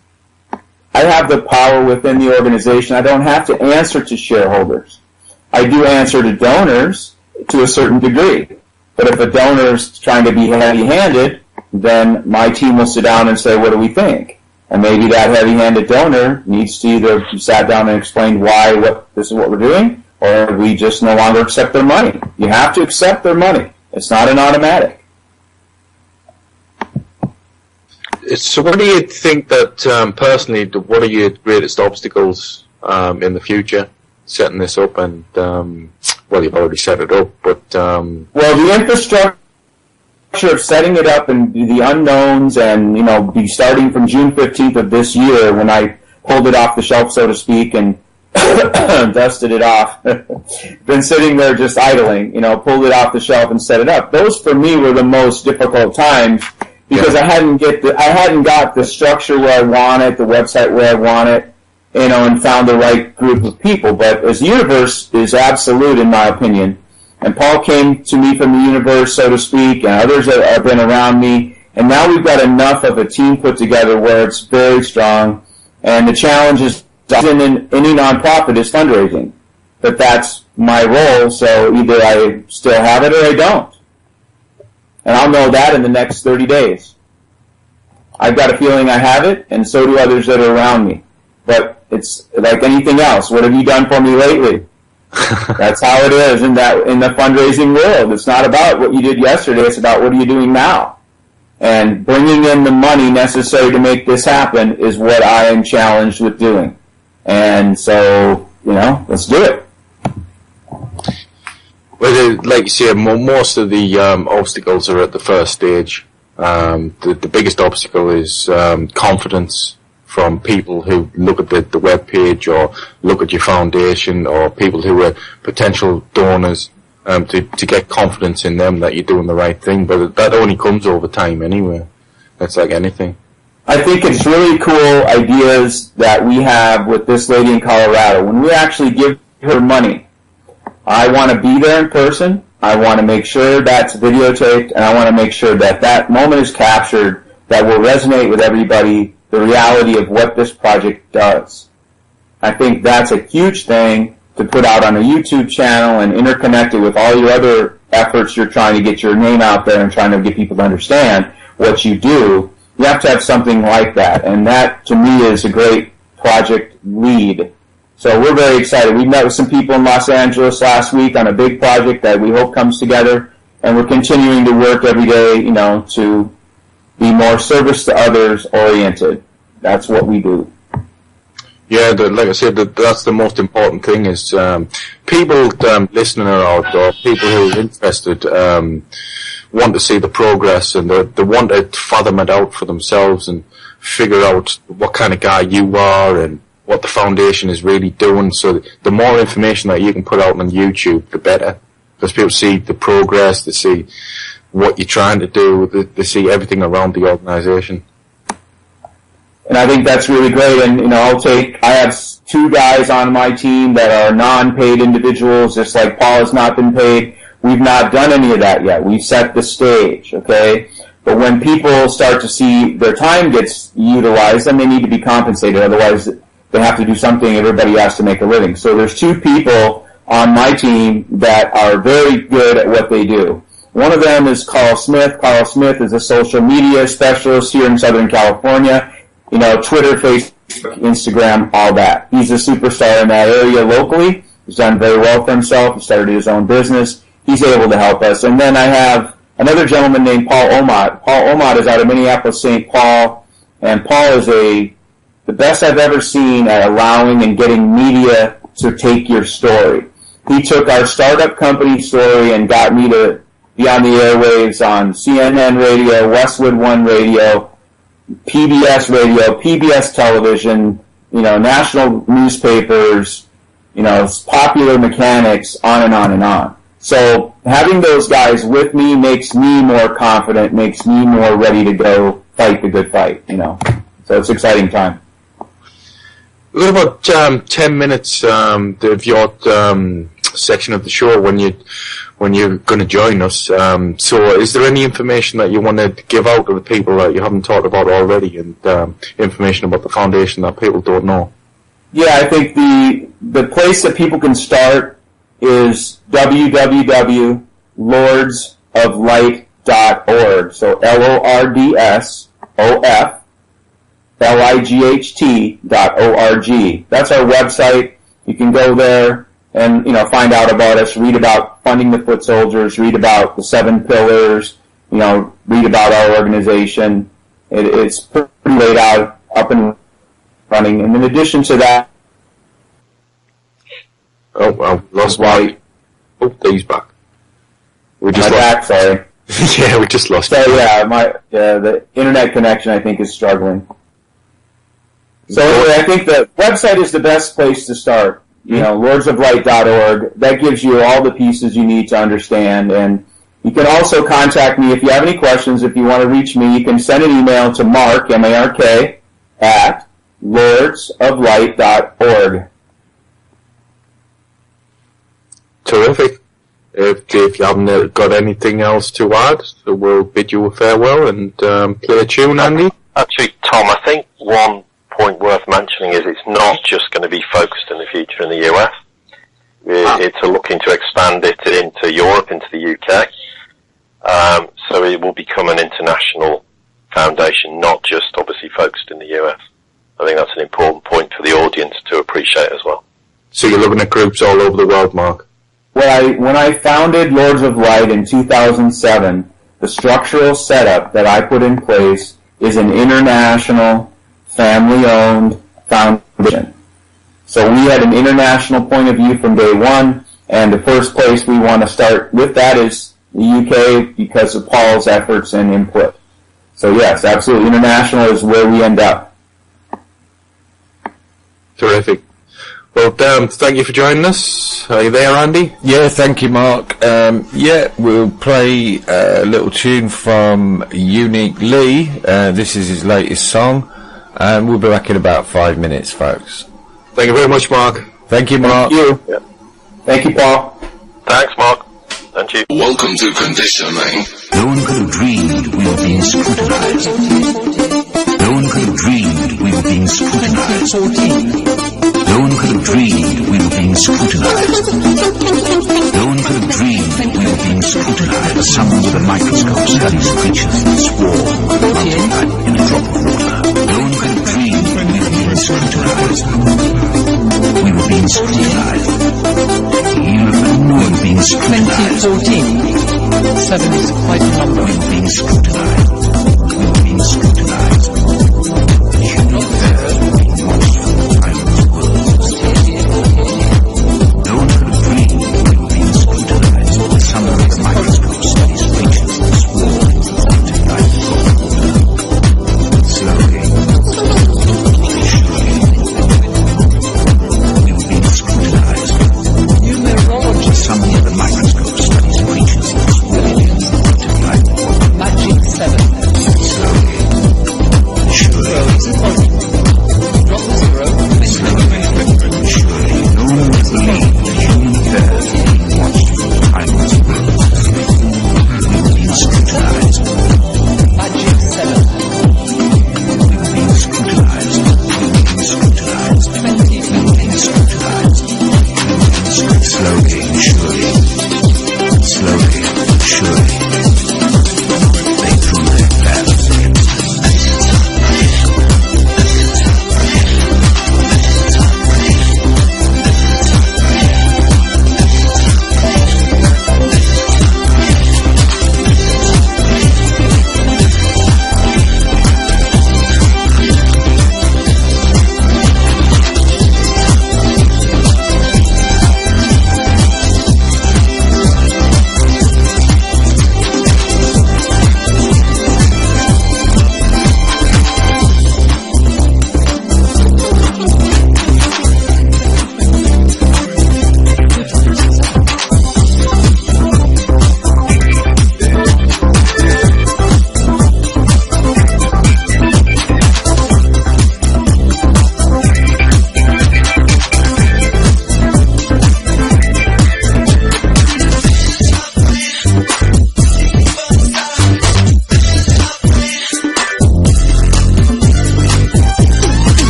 S4: I have the power within the organization. I don't have to answer to shareholders. I do answer to donors to a certain degree. But if a donor's trying to be heavy-handed, then my team will sit down and say, what do we think? And maybe that heavy-handed donor needs to either be sat down and explained why this is what we're doing, or we just no longer accept their money. You have to accept their money. It's not an automatic.
S1: So what do you think that, personally, what are your greatest obstacles in the future, setting this up? And, well, you've already set it up, but...
S4: Well, the infrastructure of setting it up and the unknowns and, be starting from June 15th of this year when I pulled it off the shelf, so to speak, and dusted it off. Been sitting there just idling, pulled it off the shelf and set it up. Those, for me, were the most difficult times. Because I hadn't got the structure where I want it, the website where I want it, and found the right group of people. But as the universe is absolute, in my opinion, and Paul came to me from the universe, so to speak, and others that have been around me, and now we've got enough of a team put together where it's very strong. And the challenge is in any nonprofit is fundraising, but that's my role. So either I still have it or I don't. And I'll know that in the next 30 days. I've got a feeling I have it, and so do others that are around me. But it's like anything else. What have you done for me lately? That's how it is in the fundraising world. It's not about what you did yesterday. It's about what are you doing now. And bringing in the money necessary to make this happen is what I am challenged with doing. And so, let's do it.
S1: Well, like you say, most of the obstacles are at the first stage. The biggest obstacle is confidence from people who look at the web page or look at your foundation, or people who are potential donors, to get confidence in them that you're doing the right thing. But that only comes over time anyway. That's like anything.
S4: I think it's really cool ideas that we have with this lady in Colorado. When we actually give her money, I want to be there in person. I want to make sure that's videotaped, and I want to make sure that that moment is captured that will resonate with everybody, the reality of what this project does. I think that's a huge thing to put out on a YouTube channel and interconnect it with all your other efforts you're trying to get your name out there and trying to get people to understand what you do. You have to have something like that, and that, to me, is a great project lead. So we're very excited. We met with some people in Los Angeles last week on a big project that we hope comes together, and we're continuing to work every day, to be more service to others oriented. That's what we do.
S1: Yeah, like I said, that's the most important thing is people listening out, or people who are interested, want to see the progress, and they want to fathom it out for themselves and figure out what kind of guy you are and what the foundation is really doing. So the more information that you can put out on YouTube, the better. Because people see the progress, they see what you're trying to do, they see everything around the organization.
S4: And I think that's really great. And, I have 2 guys on my team that are non-paid individuals, just like Paul has not been paid. We've not done any of that yet. We've set the stage, okay? But when people start to see their time gets utilized, then they need to be compensated. Otherwise, they have to do something. Everybody has to make a living. So there's 2 people on my team that are very good at what they do. One of them is Carl Smith. Carl Smith is a social media specialist here in Southern California. Twitter, Facebook, Instagram, all that. He's a superstar in that area locally. He's done very well for himself. He started his own business. He's able to help us. And then I have another gentleman named Paul Omat. Paul Omat is out of Minneapolis, St. Paul, and Paul is the best I've ever seen at allowing and getting media to take your story. He took our startup company story and got me to be on the airwaves on CNN radio, Westwood One radio, PBS radio, PBS television, national newspapers, popular mechanics, on and on and on. So having those guys with me makes me more confident, makes me more ready to go fight the good fight, So it's an exciting time.
S1: We've got about 10 minutes of your section of the show when you're going to join us. So is there any information that you want to give out to the people that you haven't talked about already, and information about the foundation that people don't know?
S4: Yeah, I think the place that people can start is www.lordsoflight.org. So LORDSOFLIGHT.org. That's our website. You can go there and, find out about us, read about funding the foot soldiers, read about the 7 pillars, read about our organization. It's pretty laid out, up and running. And in addition to that,
S1: lost White. Oh, he's back. We just
S4: lost. Back, sorry.
S1: Yeah, we just lost.
S4: So the internet connection I think is struggling. So anyway, I think the website is the best place to start. lordsoflight.org. That gives you all the pieces you need to understand. And you can also contact me if you have any questions. If you want to reach me, you can send an email to Mark, M-A-R-K, at lordsoflight.org.
S1: Terrific. If you haven't got anything else to add, so we'll bid you a farewell and play a tune, Andy.
S3: Actually, Tom, I think one point worth mentioning is it's not just going to be focused in the future in the US. It's looking to expand it into Europe, into the UK. So it will become an international foundation, not just obviously focused in the US. I think that's an important point for the audience to appreciate as well.
S1: So you're looking at groups all over the world, Mark?
S4: When I founded Lords of Light in 2007, the structural setup that I put in place is an international, family-owned foundation. So we had an international point of view from day one, and the first place we want to start with that is the UK because of Paul's efforts and input. So yes, absolutely, international is where we end up.
S1: Terrific. Well, thank you for joining us. Are you there, Andy?
S2: Yeah, thank you, Mark. We'll play a little tune from Unique Lee. This is his latest song, and we'll be back in about 5 minutes, folks.
S1: Thank you very much, Mark.
S2: Thank you, Mark.
S4: Thank you. Yep. Thank you, Paul.
S3: Thanks, Mark. And you.
S5: Welcome to Conditioning.
S6: No one could have dreamed we were being scrutinized. No one could have dreamed we were being scrutinized. No one could have dreamed we were being scrutinized. No one could have dreamed we were being scrutinized. Someone with a microscope studies creatures that swarm multiplied in a drop of water. No one could have dreamed we were being scrutinized. We were being scrutinized. You were being scrutinized.
S7: 2014. 7 is quite a number.
S6: We were being scrutinized. We were being scrutinized. You know that most of the time in this world. No one could have dreamed we were being scrutinized. Some of the microscope studies creatures that swarm multiplied in water. Slowly, surely, we were being scrutinized. Some of the microscope studies creatures that swarm multiplied in water.
S7: Magic 7.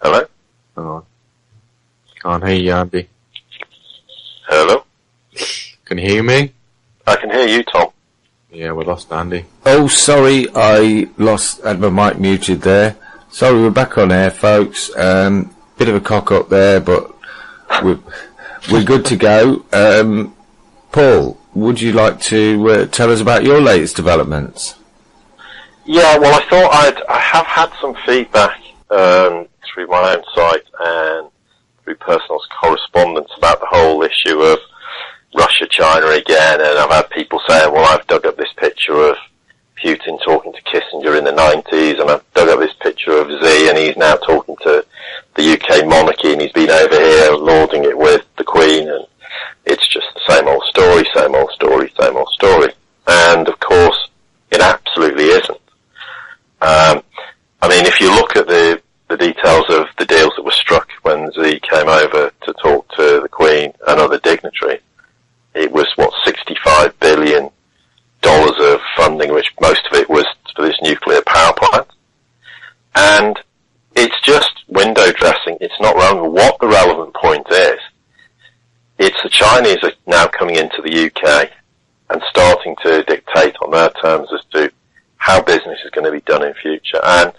S3: Hello?
S1: Hang on. Can't hear you, Andy.
S3: Hello?
S1: Can you hear me?
S3: I can hear you, Tom.
S1: Yeah, we lost Andy.
S2: Oh, sorry, had my mic muted there. Sorry, we're back on air, folks. Bit of a cock up there, but we're good to go. Paul, would you like to tell us about your latest developments?
S3: Yeah, well, I thought I have had some feedback through my own site and through personal correspondence about the whole issue of Russia, China again, and I've had people saying, well, I've dug up this picture of Putin talking to Kissinger in the 90s, and I've dug up this picture of Z, and he's now talking to the UK monarchy, and he's been over here lauding it with the Queen, and it's just the same old story, same old story, same old story. And, of course, it absolutely isn't. I mean, if you look at the details of the deals that were struck when Z came over to talk to the Queen and other dignitaries, it was, $65 billion of funding, which most of it was for this nuclear power plant. And it's just window dressing. It's not relevant. What the relevant point is, it's the Chinese are now coming into the UK and starting to dictate on their terms as to how business is going to be done in future. And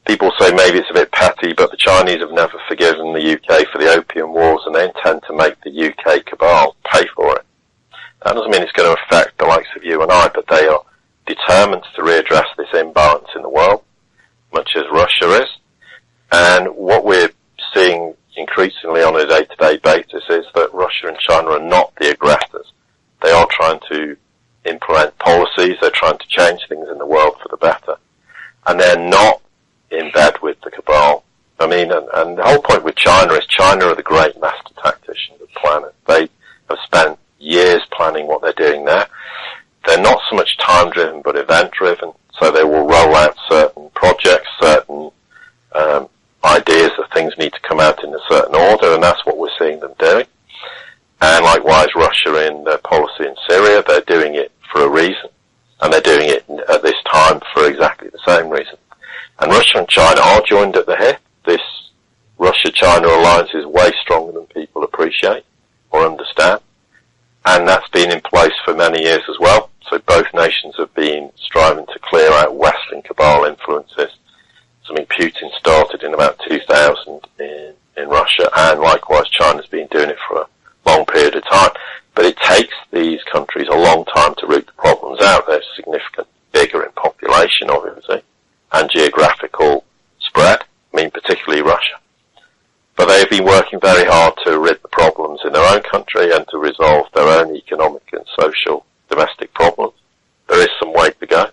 S3: people say maybe it's a bit petty, but the Chinese have never forgiven the UK for the opium wars, and they intend to make the UK cabal pay for it. That doesn't mean it's going to affect the likes of you and I, but they are determined to readdress this imbalance in the world, much as Russia is. And what we're seeing increasingly on a day-to-day basis is that Russia and China are not the aggressors. They are trying to implement policies, they're trying to change things in the world for the better. And they're not in bed with the cabal. I mean, and the whole point with China is China are the great master tacticians of the planet. They have spent years planning what they're doing there. They're not so much time-driven, but event-driven. So they will roll out certain projects, certain ideas that things need to come out in a certain order, and that's what we're seeing them doing. And likewise, Russia in their policy in Syria, they're doing it for a reason. And they're doing it at this time for exactly the same reason. And Russia and China are joined at the hip. This Russia-China alliance is way stronger than people appreciate or understand. And that's been in place for many years as well. So both nations have been striving to clear out Western cabal influences. Something Putin started in about 2000 in Russia, and likewise China's been doing it for a long period of time. But it takes these countries a long time to root the problems out. They're significantly bigger in population, obviously, and geographical spread. I mean, particularly Russia. But they've been working very hard to rid the problems in their own country and to resolve their own economic and social domestic problems. There is some way to go.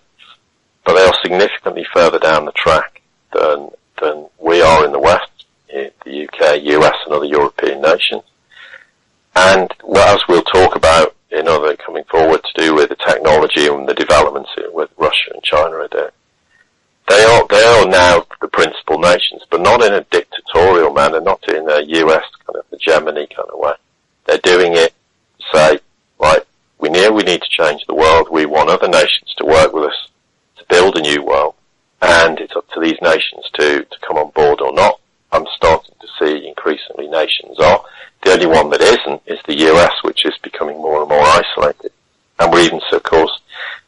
S3: But they are significantly further down the track than we are in the West, in the UK, US and other European nations. And as we'll talk about in other coming forward to do with the technology and the developments with Russia and China are doing, they are now the principal nations, but not in a dictatorial manner, not in a US kind of hegemony kind of way. They're doing it to say, right, we need to change the world. We want other nations to work with us to build a new world. And it's up to these nations to come on board or not. I'm starting to see increasingly nations are. The only one that isn't is the US, which is becoming more and more isolated. And we're even, so of course,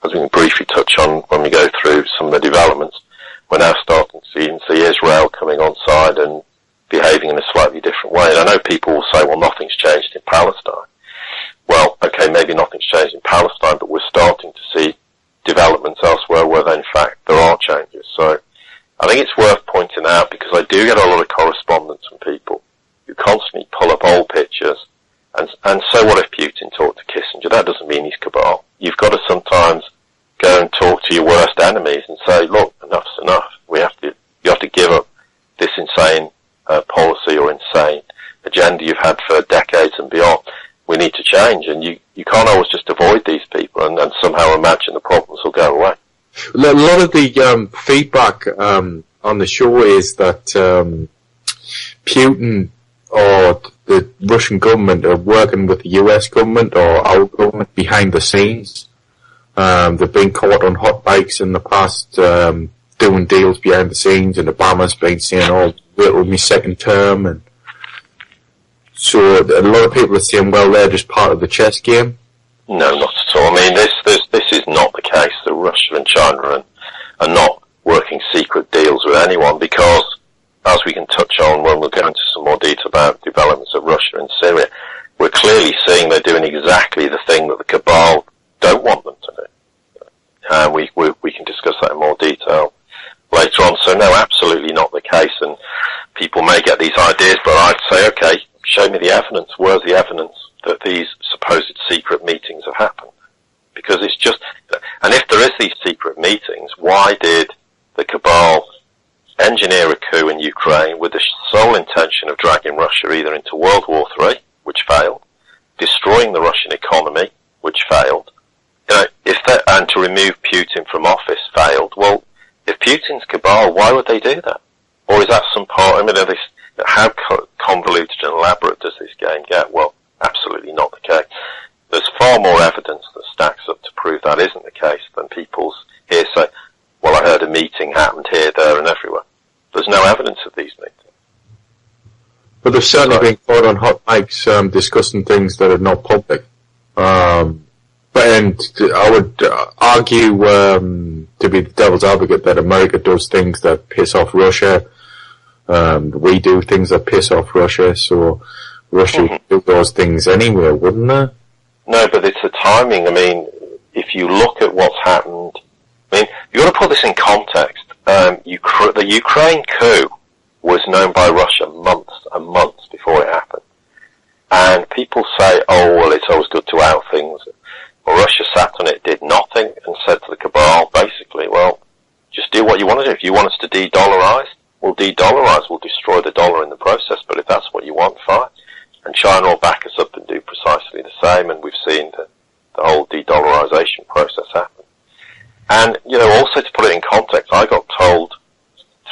S3: as we can briefly touch on when we go through some of the developments, we're now starting to see Israel coming on side and behaving in a slightly different way. And I know people will say, well, nothing's changed in Palestine. Well, okay, maybe nothing's changed in Palestine, but we're starting to see developments elsewhere where, in fact, there are changes. So I think it's worth pointing out, because I do get a lot of correspondence from people who constantly pull up old pictures. And so what if Putin talked to Kissinger? That doesn't mean he's cabal. You've got to sometimes go and talk to your worst enemies and say, look, enough's enough. You have to give up this insane policy or insane agenda you've had for decades and beyond. We need to change, and you can't always just avoid these people and somehow imagine the problems will go away.
S1: A lot of the feedback on the show is that Putin or the Russian government are working with the US government or our government behind the scenes. They've been caught on hot bikes in the past, doing deals behind the scenes, and Obama's been saying, oh, belittle my second term, and so a lot of people are saying, well, they're just part of the chess game.
S3: No, not at all. I mean, this is not the case that Russia and China are not working secret deals with anyone, because, as we can touch on when we'll go into some more detail about developments of Russia and Syria, we're clearly seeing they're doing exactly the thing that the cabal don't want them to do. We can discuss that in more detail later on. So no, absolutely not the case, and people may get these ideas, but I'd say, okay, show me the evidence. Where's the evidence that these supposed secret meetings have happened? Because it's just, and if there is these secret meetings, why did the cabal engineer a coup in Ukraine with the sole intention of dragging Russia either into World War III, which failed, destroying the Russian economy, which failed, and to remove Putin from office, failed? Well, if Putin's cabal, why would they do that? Or is that some part, I mean, how convoluted and elaborate does this game get? Well, absolutely not the case. There's far more evidence that stacks up to prove that isn't the case than people's hearsay. Well, I heard a meeting happened here, there, and everywhere. There's no evidence of these meetings.
S1: But they've certainly been caught on hot mics discussing things that are not public. And I would argue, to be the devil's advocate, that America does things that piss off Russia. We do things that piss off Russia, so Russia would do those things anyway, wouldn't they?
S3: No, but it's the timing. I mean, if you look at what's happened, I mean, you've got to put this in context. The Ukraine coup was known by Russia months and months before it happened. And people say, oh, well, it's always good to out things. Well, Russia sat on it, did nothing, and said to the cabal, basically, well, just do what you want to do. If you want us to de-dollarize, we'll de-dollarize. We'll destroy the dollar in the process, but if that's what you want, fine. And China will back us up and do precisely the same, and we've seen the whole de-dollarization process happen. And, also to put it in context, I got told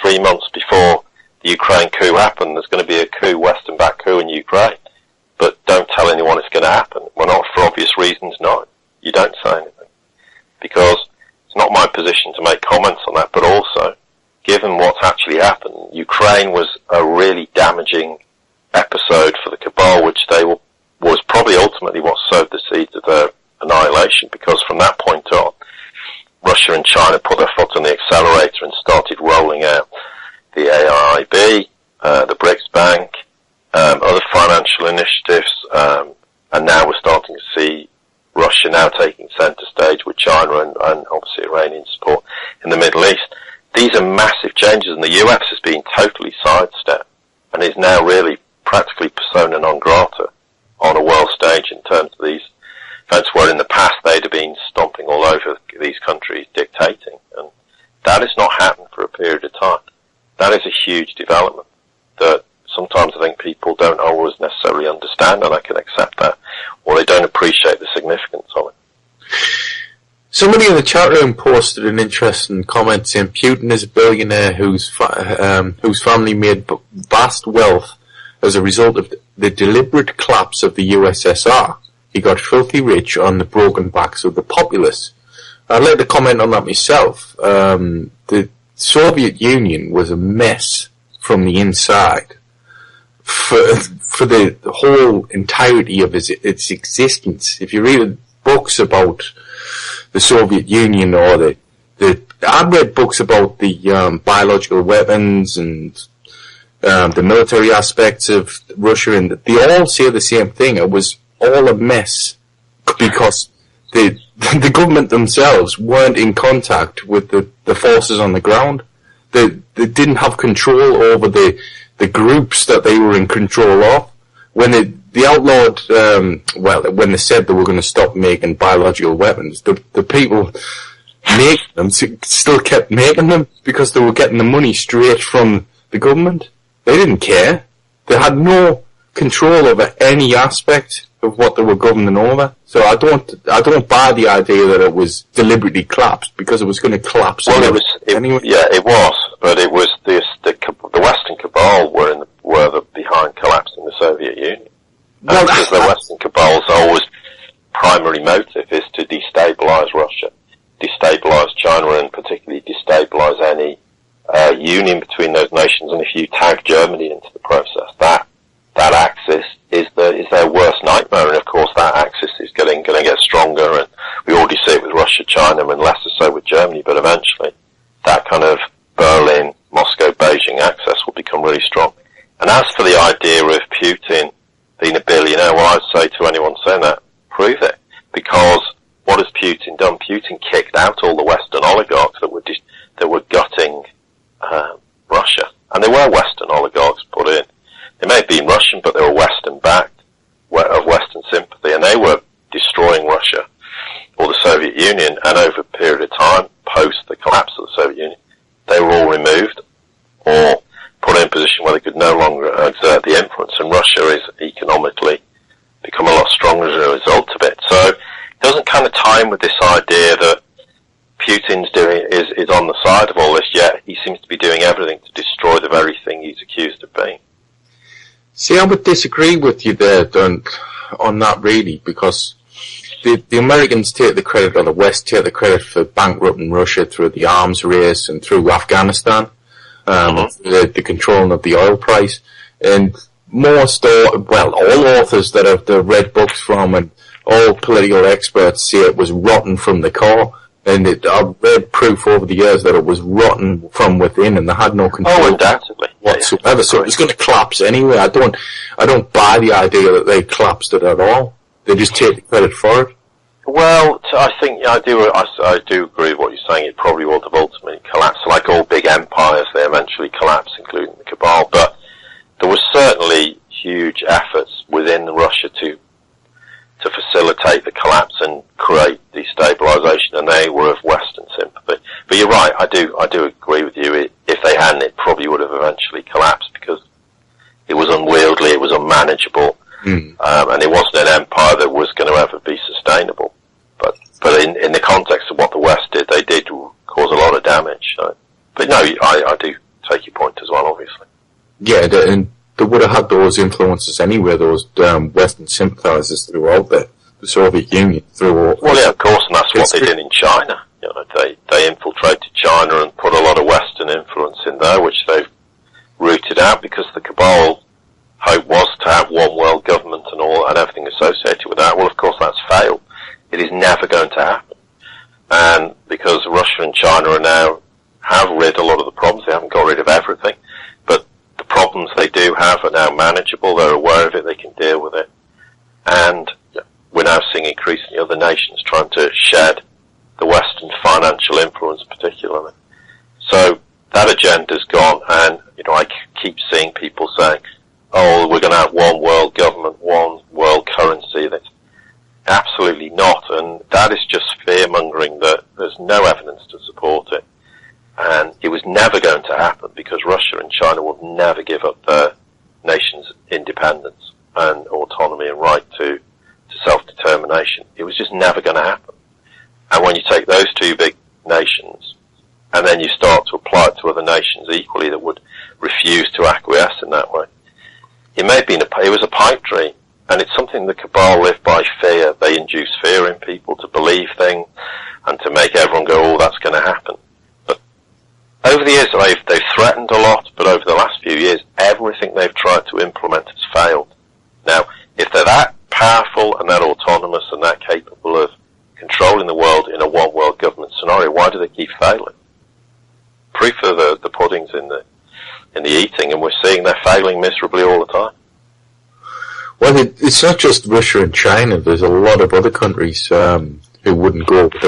S3: 3 months before the Ukraine coup happened, there's going to be a coup, Western-backed coup in Ukraine. But don't tell anyone it's going to happen. Well, not for obvious reasons, no. You don't say anything. Because it's not my position to make comments on that, but also, given what's actually happened, Ukraine was a really damaging episode for the cabal, which was probably ultimately what sowed the seeds of their annihilation, because from that point on, Russia and China put their foot on the accelerator and started rolling out the AIIB, the BRICS Bank, other financial initiatives, and now we're starting to see Russia now taking centre stage with China and obviously Iranian support in the Middle East. These are massive changes, and the US has been totally sidestepped and is now really practically persona non grata on a world stage in terms of these events, where in the past they'd have been stomping all over these countries, dictating, and that has not happened for a period of time. That is a huge development that sometimes I think people don't always necessarily understand, and I can accept that, or they don't appreciate the significance of it.
S1: Somebody in the chat room posted an interesting comment saying Putin is a billionaire whose family made vast wealth as a result of the deliberate collapse of the USSR. He got filthy rich on the broken backs of the populace. I'd like to comment on that myself. The Soviet Union was a mess from the inside for the whole entirety of its existence. If you read books about the Soviet Union, or I've read books about the biological weapons and the military aspects of Russia, and they all say the same thing. It was all a mess because the government themselves weren't in contact with the forces on the ground. They didn't have control over the groups that they were in control of. When they outlawed, when they said they were going to stop making biological weapons, the people making them still kept making them because they were getting the money straight from the government. They didn't care. They had no control over any aspect of what they were governing over. So I don't buy the idea that it was deliberately collapsed, because it was going to collapse.
S3: Well, anyway. Yeah, it was, but it was the Western cabal were behind collapsing the Soviet Union. Well, because the Western cabal's always primary motive is to destabilize Russia, destabilize China, and particularly destabilize any union between those nations, and if you tag Germany into the process, that axis is their worst nightmare, and of course that axis is going to get stronger, and we already see it with Russia, China, and less so with Germany, but eventually that kind of Berlin, Moscow, Beijing axis will become really strong. And as for the idea of Putin being a billionaire, well, I'd say to anyone saying that, prove it. Because what has Putin done? Putin kicked out all the Western oligarchs that were gutting Russia. And there were Western oligarchs put in. They may have been Russian, but they were Western-backed, of Western sympathy, and they were destroying Russia or the Soviet Union. And over a period of time, post the collapse of the Soviet Union, they were all removed or put in a position where they could no longer exert the influence, and Russia is economically become a lot stronger as a result of it. So it doesn't kind of tie in with this idea that Putin's is on the side of all this, yet he seems to be doing everything to destroy the very thing he's accused of being.
S1: See, I would disagree with you there, on that really, because the Americans take the credit, or the West take the credit for bankrupting Russia through the arms race and through Afghanistan, the controlling of the oil price. And all authors that have read books from, and all political experts say it was rotten from the core. And I've read proof over the years that it was rotten from within, and they had no control
S3: undoubtedly
S1: whatsoever. So it was going to collapse anyway. I don't buy the idea that they collapsed it at all. They just take the credit for it.
S3: Well, I think I do agree with what you're saying. It probably would have ultimately collapsed. Like all big empires, they eventually collapse, including the cabal. But there was certainly huge efforts within Russia to facilitate the collapse and create destabilization, and they were of Western sympathy. But you're right, I do agree with you. If they hadn't, it probably would have eventually collapsed, because it was unwieldy, it was unmanageable, and it wasn't an empire that was going to ever be sustainable. But in the context of what the West did, they did cause a lot of damage. So. But no, I do take your point as well, obviously.
S1: Yeah, and they would have had those influences anyway, those Western sympathizers throughout the Soviet Union.
S3: Well, yeah, of course, and that's what they did in China. You know, they infiltrated China and put a lot of Western influence in there, which they've rooted out, because the cabal hope was to have one world government and everything associated with that. Well, of course, that's failed. It is never going to happen. And because Russia and China have rid a lot of the problems, they haven't got rid of everything, but the problems they do have are now manageable. They're aware of it. They can deal with it. And we're now seeing increasingly other nations trying to shed the Western financial influence particularly. So that agenda's gone, and, I keep seeing people saying, oh, we're going to have one world government, one world currency. That's absolutely not, and that is just fear-mongering that there's no evidence to support it. And it was never going to happen, because Russia and China would never give up their nation's independence and autonomy and right to self-determination. It was just never going to happen. And when you take those two big nations, and then you start to apply it to other nations equally that would refuse to acquiesce in that way, it was a pipe dream. And it's something the cabal live by fear. They induce fear in people to believe things and to make everyone go, oh, that's going to happen. But over the years, they've threatened a lot, but over the last few years, everything they've tried to implement has failed. Now, if they're that powerful and that autonomous and that capable of controlling the world in a one-world government scenario, why do they keep failing? Proof of the pudding's in the eating, and we're seeing they're failing miserably all the time.
S1: Well, it's not just Russia and China. There's a lot of other countries who wouldn't go with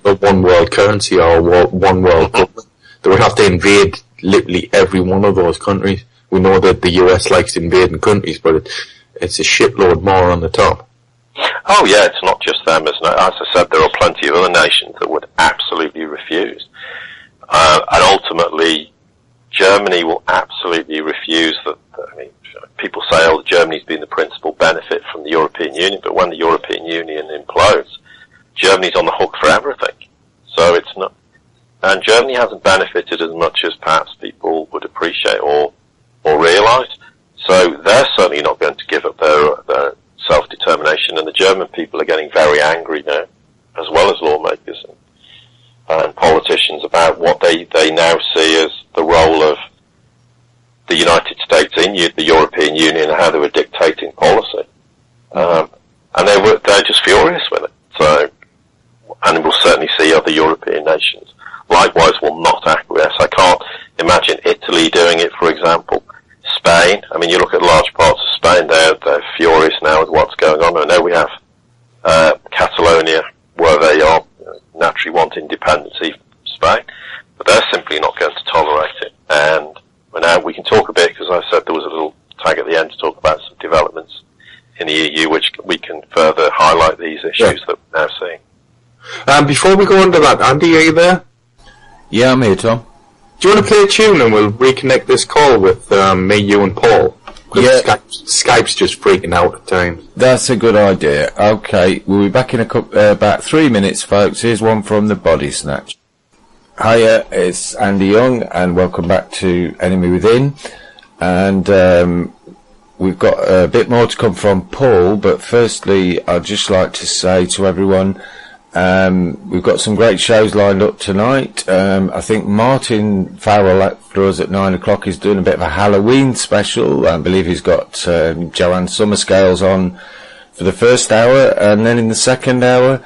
S1: a one-world currency or a one-world government. They would have to invade literally every one of those countries. We know that the US likes invading countries, but it's a shitload more on the top.
S3: Oh, yeah, it's not just them, isn't it? As I said, there are plenty of other nations that would absolutely refuse. And ultimately, Germany will absolutely refuse that. People say, oh, Germany's been the principal benefit from the European Union, but when the European Union implodes, Germany's on the hook for everything. So it's not, and Germany hasn't benefited as much as perhaps people would appreciate or realise. So they're certainly not going to give up their self-determination, and the German people are getting very angry now, as well as lawmakers and politicians, about what they now see as the role of the United States in the European Union and how they were dictating policy. And they're just furious with it. So, and we'll certainly see other European nations likewise will not acquiesce. I can't imagine Italy doing it, for example. Spain, I mean, you look at large parts of Spain, they're furious now with what's going on. I know we have Catalonia, where they are naturally want independence, even Spain, but they're simply not going to tolerate it. And now we can talk a bit, because I said there was a little tag at the end to talk about some developments in the EU, which we can further highlight these issues that we're now seeing.
S1: Before we go on to that, Andy, are you there?
S2: Yeah, I'm here, Tom.
S1: Do you want to play a tune and we'll reconnect this call with me, you and Paul?
S2: Yeah.
S1: Skype's just freaking out at times.
S2: That's a good idea. Okay, we'll be back in about 3 minutes, folks. Here's one from the Body Snatch. Hiya, it's Andy Young, and welcome back to Enemy Within. And we've got a bit more to come from Paul, but firstly, I'd just like to say to everyone, we've got some great shows lined up tonight. I think Martin Farrell after us at 9 o'clock is doing a bit of a Halloween special. I believe he's got Joanne Summerscales on for the first hour, and then in the second hour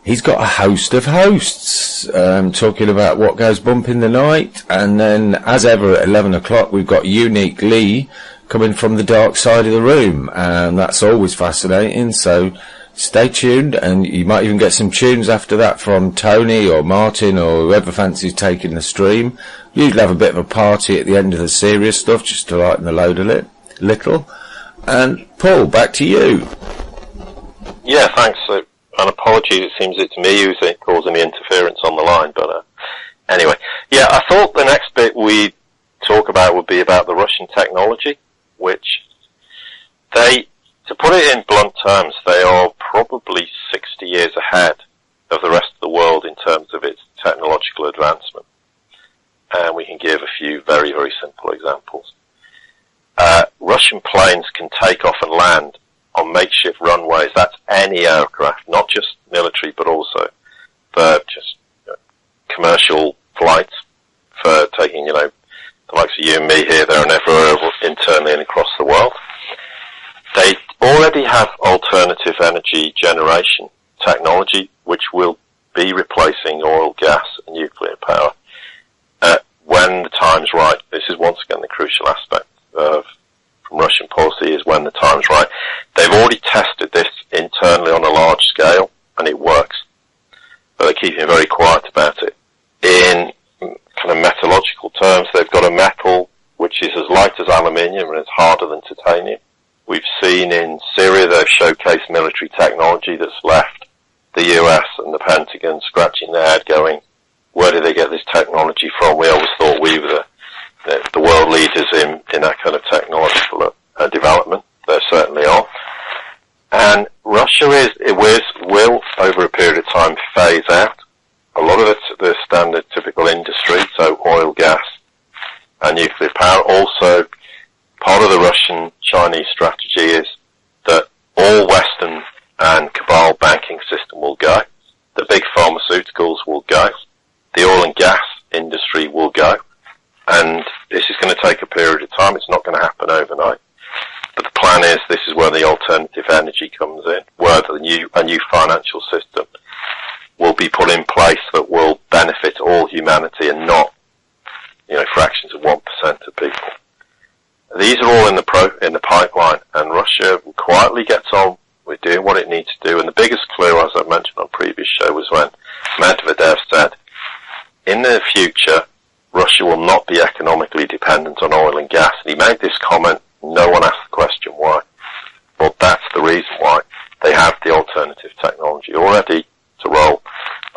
S2: he's got a host of hosts talking about what goes bump in the night. And then, as ever, at 11 o'clock we've got Unique Lee coming from the dark side of the room, and that's always fascinating, so stay tuned. And you might even get some tunes after that from Tony or Martin or whoever fancies taking the stream. We usually have a bit of a party at the end of the serious stuff just to lighten the load a little. And Paul, back to you.
S3: Yeah, thanks. And apologies, it seems it's me who's causing the interference on the line, but anyway. Yeah, I thought the next bit we'd talk about would be about the Russian technology, which to put it in blunt terms, they are probably 60 years ahead of the rest of the world in terms of its technological advancement. And we can give a few very, very simple examples. Russian planes can take off and land on makeshift runways. That's any aircraft, not just military, but also for just commercial flights, for taking, the likes of you and me here, there and everywhere internally and across the world. They already have alternative energy generation technology, which will be replacing oil, gas, and nuclear power when the time's right. This is once again the crucial aspect from Russian policy, is when the time's right. They've already tested this internally on a large scale, and it works. But they're keeping very quiet about it. In kind of metallurgical terms, they've got a metal which is as light as aluminium and is harder than titanium. We've seen in Syria they've showcased military technology that's left the US and the Pentagon scratching their head going, where did they get this technology from? We always thought we were the world leaders in that kind of technological development. They certainly are. And Russia will, over a period of time, phase out a lot of the standard typical industry, so oil, gas, and nuclear power. Also, part of the Russian-Chinese strategy is that all Western and cabal banking system will go. The big pharmaceuticals will go. The oil and gas industry will go. And this is going to take a period of time. It's not going to happen overnight. But the plan is this is where the alternative energy comes in, where a new financial system will be put in place that will benefit all humanity and not, fractions of 1% of people. These are all in the pipeline, and Russia quietly gets on with doing what it needs to do. And the biggest clue, as I mentioned on previous show, was when Medvedev said, in the future, Russia will not be economically dependent on oil and gas. And he made this comment, no one asked the question why. Well, that's the reason why. They have the alternative technology already to roll.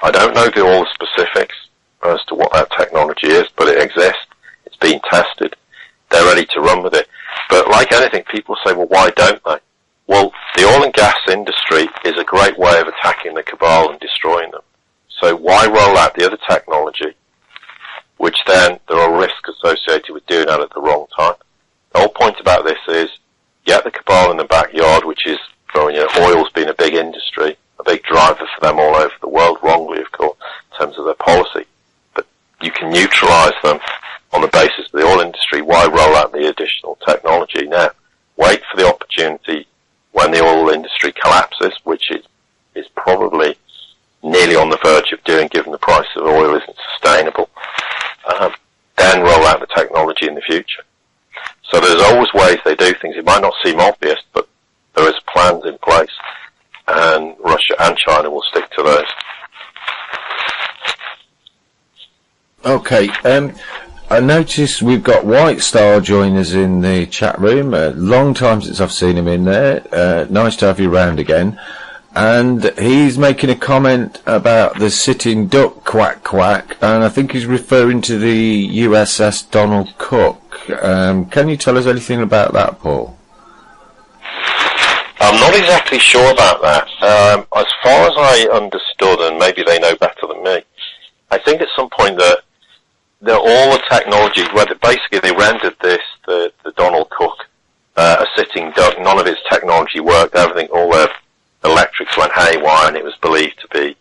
S3: I don't know all the specifics as to what that technology is, but it exists. It's been tested. They're ready to run with it. But like anything, people say, well, why don't they? Well, the oil and gas industry is a great way of attacking the cabal and destroying them. So why roll out the other technology, which then there are risks associated with doing that at the wrong time? The whole point about this is get the cabal in the backyard, which is growing. Oil's been a big industry, a big driver for them all over the world, wrongly, of course, in terms of their policy. But you can neutralise them on the basis of the oil industry why roll out the additional technology now? Wait for the opportunity when the oil industry collapses, which is probably nearly on the verge of doing, given the price of oil isn't sustainable. Then roll out the technology in the future. So there's always ways they do things. It might not seem obvious, but there is plans in place, and Russia and China will stick to those.
S2: Okay. I noticed we've got White Star join us in the chat room. Long time since I've seen him in there. Nice to have you round again. And he's making a comment about the sitting duck quack quack, and I think he's referring to the USS Donald Cook. Can you tell us anything about that, Paul?
S3: I'm not exactly sure about that. As far as I understood, and maybe they know better than me, I think at some point that all the technology, whether basically they rendered this, the Donald Cook, a sitting duck, none of its technology worked, everything, all the electrics went haywire, and it was believed to be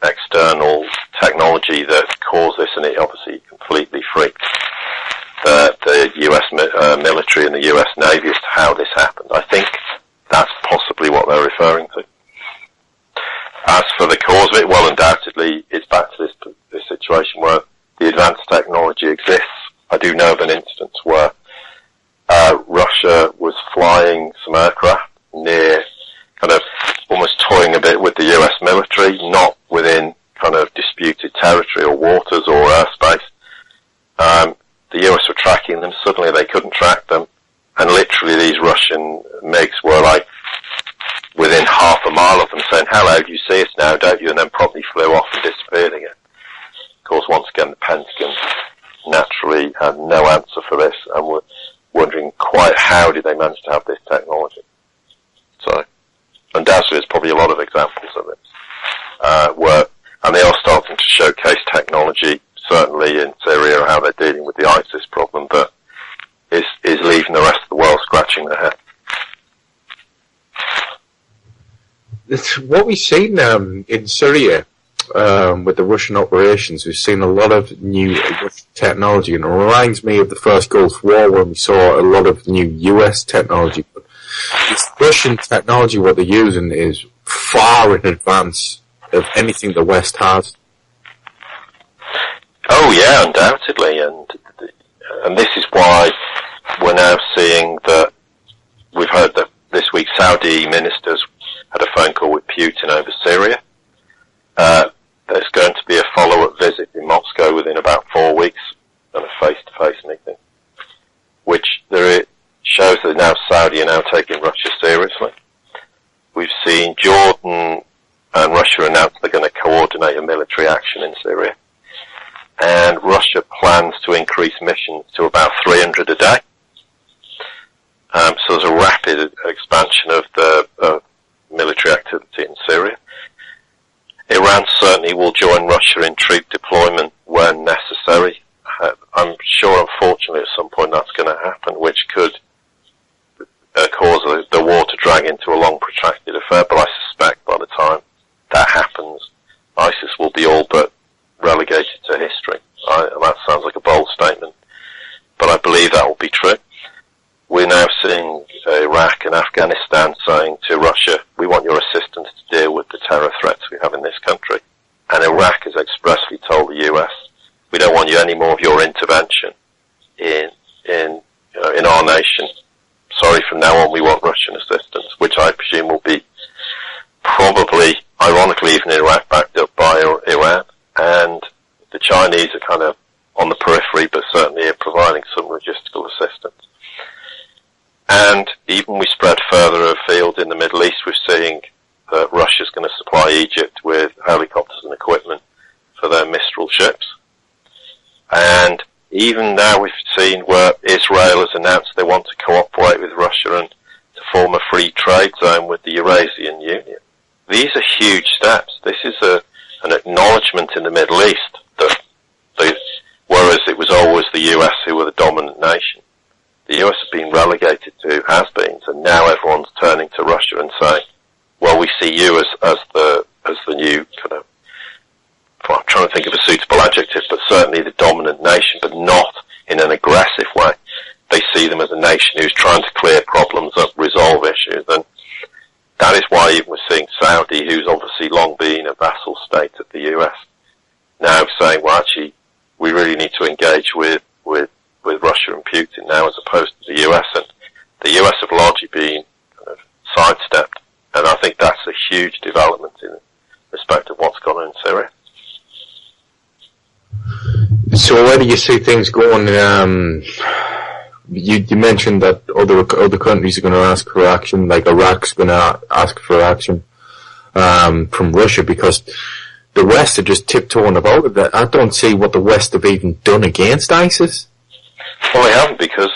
S3: external technology that caused this, and it obviously completely freaked the US military and the US Navy as to how this happened. I think that's possibly what they're referring to. As for the cause of it, well, undoubtedly, it's back to this situation where the advanced technology exists. I do know of an instance where Russia was flying some aircraft near, kind of almost toying a bit with the US military, not within kind of disputed territory or waters or airspace. The US were tracking them, suddenly they couldn't track them, and literally these Russian MiGs were like within half a mile of them, saying, "Hello, you see us now, don't you?" and then promptly flew off and disappeared again. Of course, once again, the Pentagon naturally had no answer for this and were wondering quite how did they manage to have this technology. So, undoubtedly, there's probably a lot of examples of this, and they are starting to showcase technology, certainly in Syria, how they're dealing with the ISIS problem, that is leaving the rest of the world scratching their head.
S1: It's what we've seen in Syria with the Russian operations. We've seen a lot of new technology, and it reminds me of the first Gulf War when we saw a lot of new US technology. But this Russian technology, what they're using, is far in advance of anything the West has.
S3: Oh yeah, undoubtedly, and this is why we're now seeing that we've heard that this week Saudi ministers had a phone call with Putin over Syria. There's going to be a follow-up visit in Moscow within about 4 weeks, and a face-to-face meeting, which shows that now Saudi are now taking Russia seriously. We've seen Jordan and Russia announce they're going to coordinate a military action in Syria, and Russia plans to increase missions to about 300 a day. So there's a rapid expansion of the military activity in Syria. Iran certainly will join Russia in troop deployment when necessary. I'm sure, unfortunately, at some point that's going to happen, which could cause the war to drag into a long, protracted affair. But I suspect by the time that happens, ISIS will be all but relegated to history. That sounds like a bold statement, but I believe that will be true. We're now seeing Iraq and Afghanistan saying to Russia, "We want your assistance to deal with the terror threats we have in this country." And Iraq has expressly told the US, "We don't want you any more of your intervention in our nation. Sorry, from now on we want Russian assistance," which I presume will be probably, ironically, even in Iraq, backed up by Iran. And the Chinese are kind of on the periphery, but certainly are providing some logistical assistance. And even we spread further afield in the Middle East, we're seeing that Russia's going to supply Egypt with helicopters and equipment for their Mistral ships. And even now we've seen where Israel has announced they want to cooperate with Russia and to form a free trade zone with the Eurasian Union. These are huge steps. This is an acknowledgement in the Middle East that whereas it was always the US who were the dominant nation, the US has been relegated to has-beens, and now everyone's turning to Russia and saying, "Well, we see you as the new kind of well, I'm trying to think of a suitable adjective, but certainly the dominant nation, but not in an aggressive way. They see them as a nation who's trying to clear problems up, resolve issues, and that is why even we're seeing Saudi, who's obviously long been a vassal state of the US, now saying, well, actually, we really need to engage with Russia and Putin now as opposed to the US, and the US have largely been kind of sidestepped, and I think that's a huge development in respect of what's gone on in Syria.
S1: So where do you see things going? You mentioned that other countries are going to ask for action, like Iraq's going to ask for action from Russia, because the West are just tiptoeing about it. I don't see what the West have even done against ISIS.
S3: Well, they haven't, because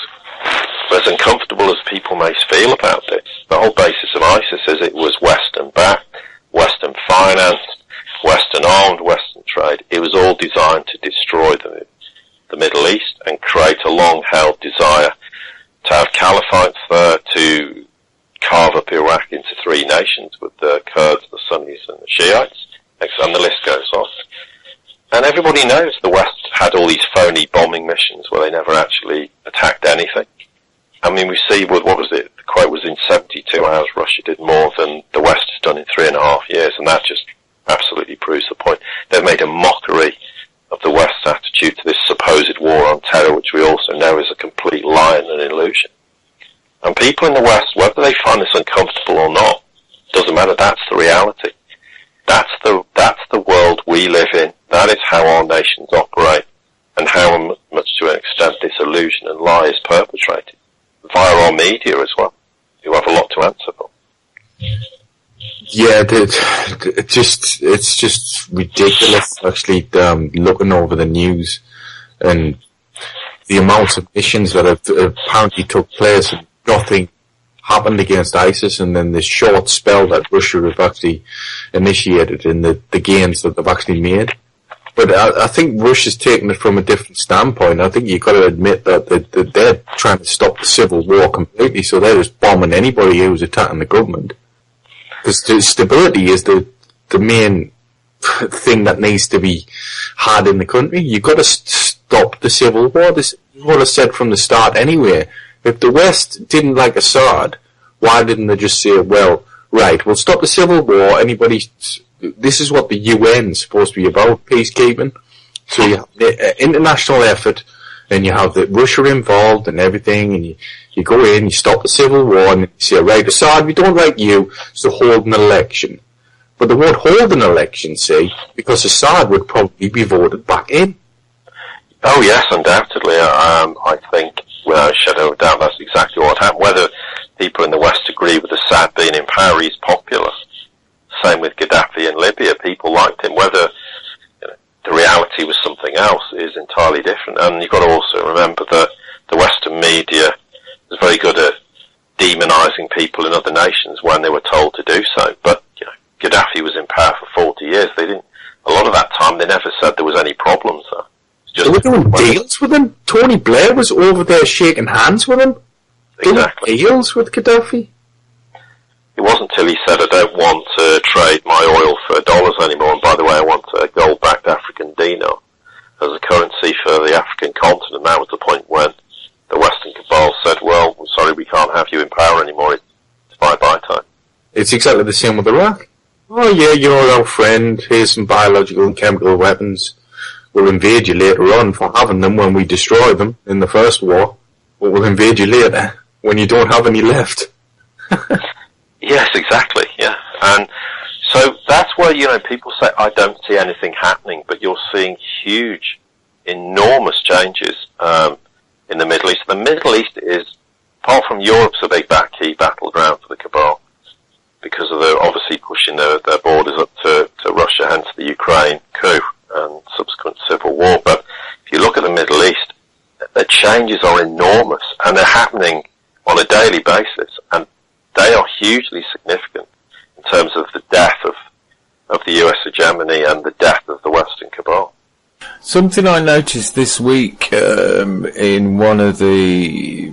S3: as uncomfortable as people may feel about this, the whole basis of ISIS is it was Western-backed, Western-financed, Western-armed, Western trade. It was all designed to destroy the Middle East and create a long-held desire to have caliphites there, to carve up Iraq into three nations with the Kurds, the Sunnis and the Shiites, and the list goes on. And everybody knows the West had all these phony bombing missions where they never actually attacked anything. I mean, we see with, what was it, the quote was in 72 hours Russia did more than the West has done in 3.5 years, and that just absolutely proves the point. They've made a mockery of the West's attitude to this supposed war on terror, which we also know is a complete lie and an illusion. And people in the West, whether they find this uncomfortable or not, doesn't matter, that's the reality. That's the world we live in. That is how our nations operate, and how much to an extent this illusion and lie is perpetrated via our media as well, who have a lot to answer for.
S1: Yeah, it's just ridiculous actually looking over the news and the amounts of missions that have apparently took place and nothing happened against ISIS, and then this short spell that Russia have actually initiated in the gains that they've actually made. But I think Russia's taken it from a different standpoint. I think you've got to admit that they're trying to stop the civil war completely, so they're just bombing anybody who's attacking the government. Because stability is the main thing that needs to be had in the country. You've got to stop the civil war. This is what I said from the start anyway. If the West didn't like Assad, why didn't they just say, well, right, we'll stop the civil war, this is what the UN's supposed to be about, peacekeeping. So you have the international effort, and you have the Russia involved and everything, and you go in, you stop the civil war, and you say, right, Assad, we don't like you, so hold an election. But they won't hold an election, see, because Assad would probably be voted back in.
S3: Oh yes, undoubtedly. I think, without a shadow of a doubt, that's exactly what happened. Whether people in the West agree with Assad being in power, he's popular. Same with Gaddafi in Libya. People liked him. Whether the reality was something else is entirely different. And you've got to also remember that the Western media is very good at demonising people in other nations when they were told to do so. But Gaddafi was in power for 40 years. A lot of that time, they never said there was any problems there.
S1: They were doing deals with him. Tony Blair was over there shaking hands with him.
S3: Exactly.
S1: Doing deals with Gaddafi.
S3: It wasn't until he said, I don't want to trade my oil for dollars anymore, and by the way, I want a gold-backed African dinar as a currency for the African continent. That was the point when the Western cabal said, well, I'm sorry, we can't have you in power anymore. It's bye-bye time.
S1: It's exactly the same with Iraq. Oh yeah, you're our friend. Here's some biological and chemical weapons. We'll invade you later on for having them when we destroy them in the first war. But we'll invade you later when you don't have any left.
S3: Yes, exactly, yeah. And so that's where, people say, I don't see anything happening, but you're seeing huge, enormous changes in the Middle East. The Middle East is, apart from Europe's a big key battleground for the cabal, because of their obviously pushing their borders up to Russia, hence the Ukraine coup and subsequent civil war. But if you look at the Middle East, the changes are enormous, and they're happening on a daily basis, and they are hugely significant in terms of the death of the US hegemony and the death of the Western cabal.
S2: Something I noticed this week in one of the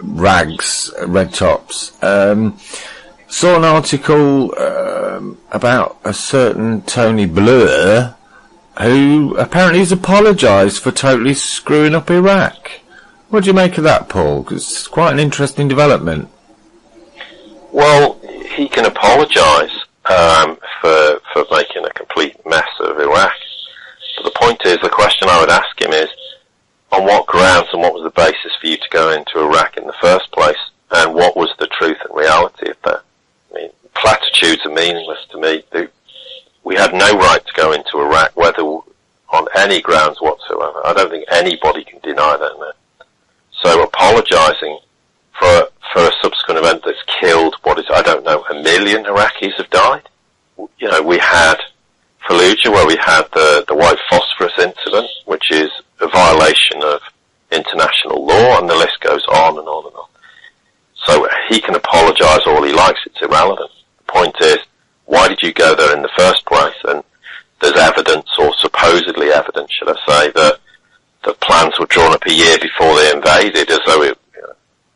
S2: Red Tops, saw an article about a certain Tony Blair who apparently has apologised for totally screwing up Iraq. What do you make of that, Paul? 'Cause it's quite an interesting development.
S3: Well, he can apologise for making a complete mess of Iraq. But the point is, the question I would ask him is, on what grounds and what was the basis for you to go into Iraq in the first place, and what was the truth and reality of that? I mean, platitudes are meaningless to me. We had no right to go into Iraq, whether on any grounds whatsoever. I don't think anybody can deny that now. So apologising for a subsequent event that's killed, I don't know, 1 million Iraqis have died. You know, we had Fallujah, where we had the white phosphorus incident, which is a violation of international law, and the list goes on and on and on. So he can apologise all he likes, it's irrelevant. The point is, why did you go there in the first place? And there's evidence, or supposedly evidence, should I say, that plans were drawn up a year before they invaded, as though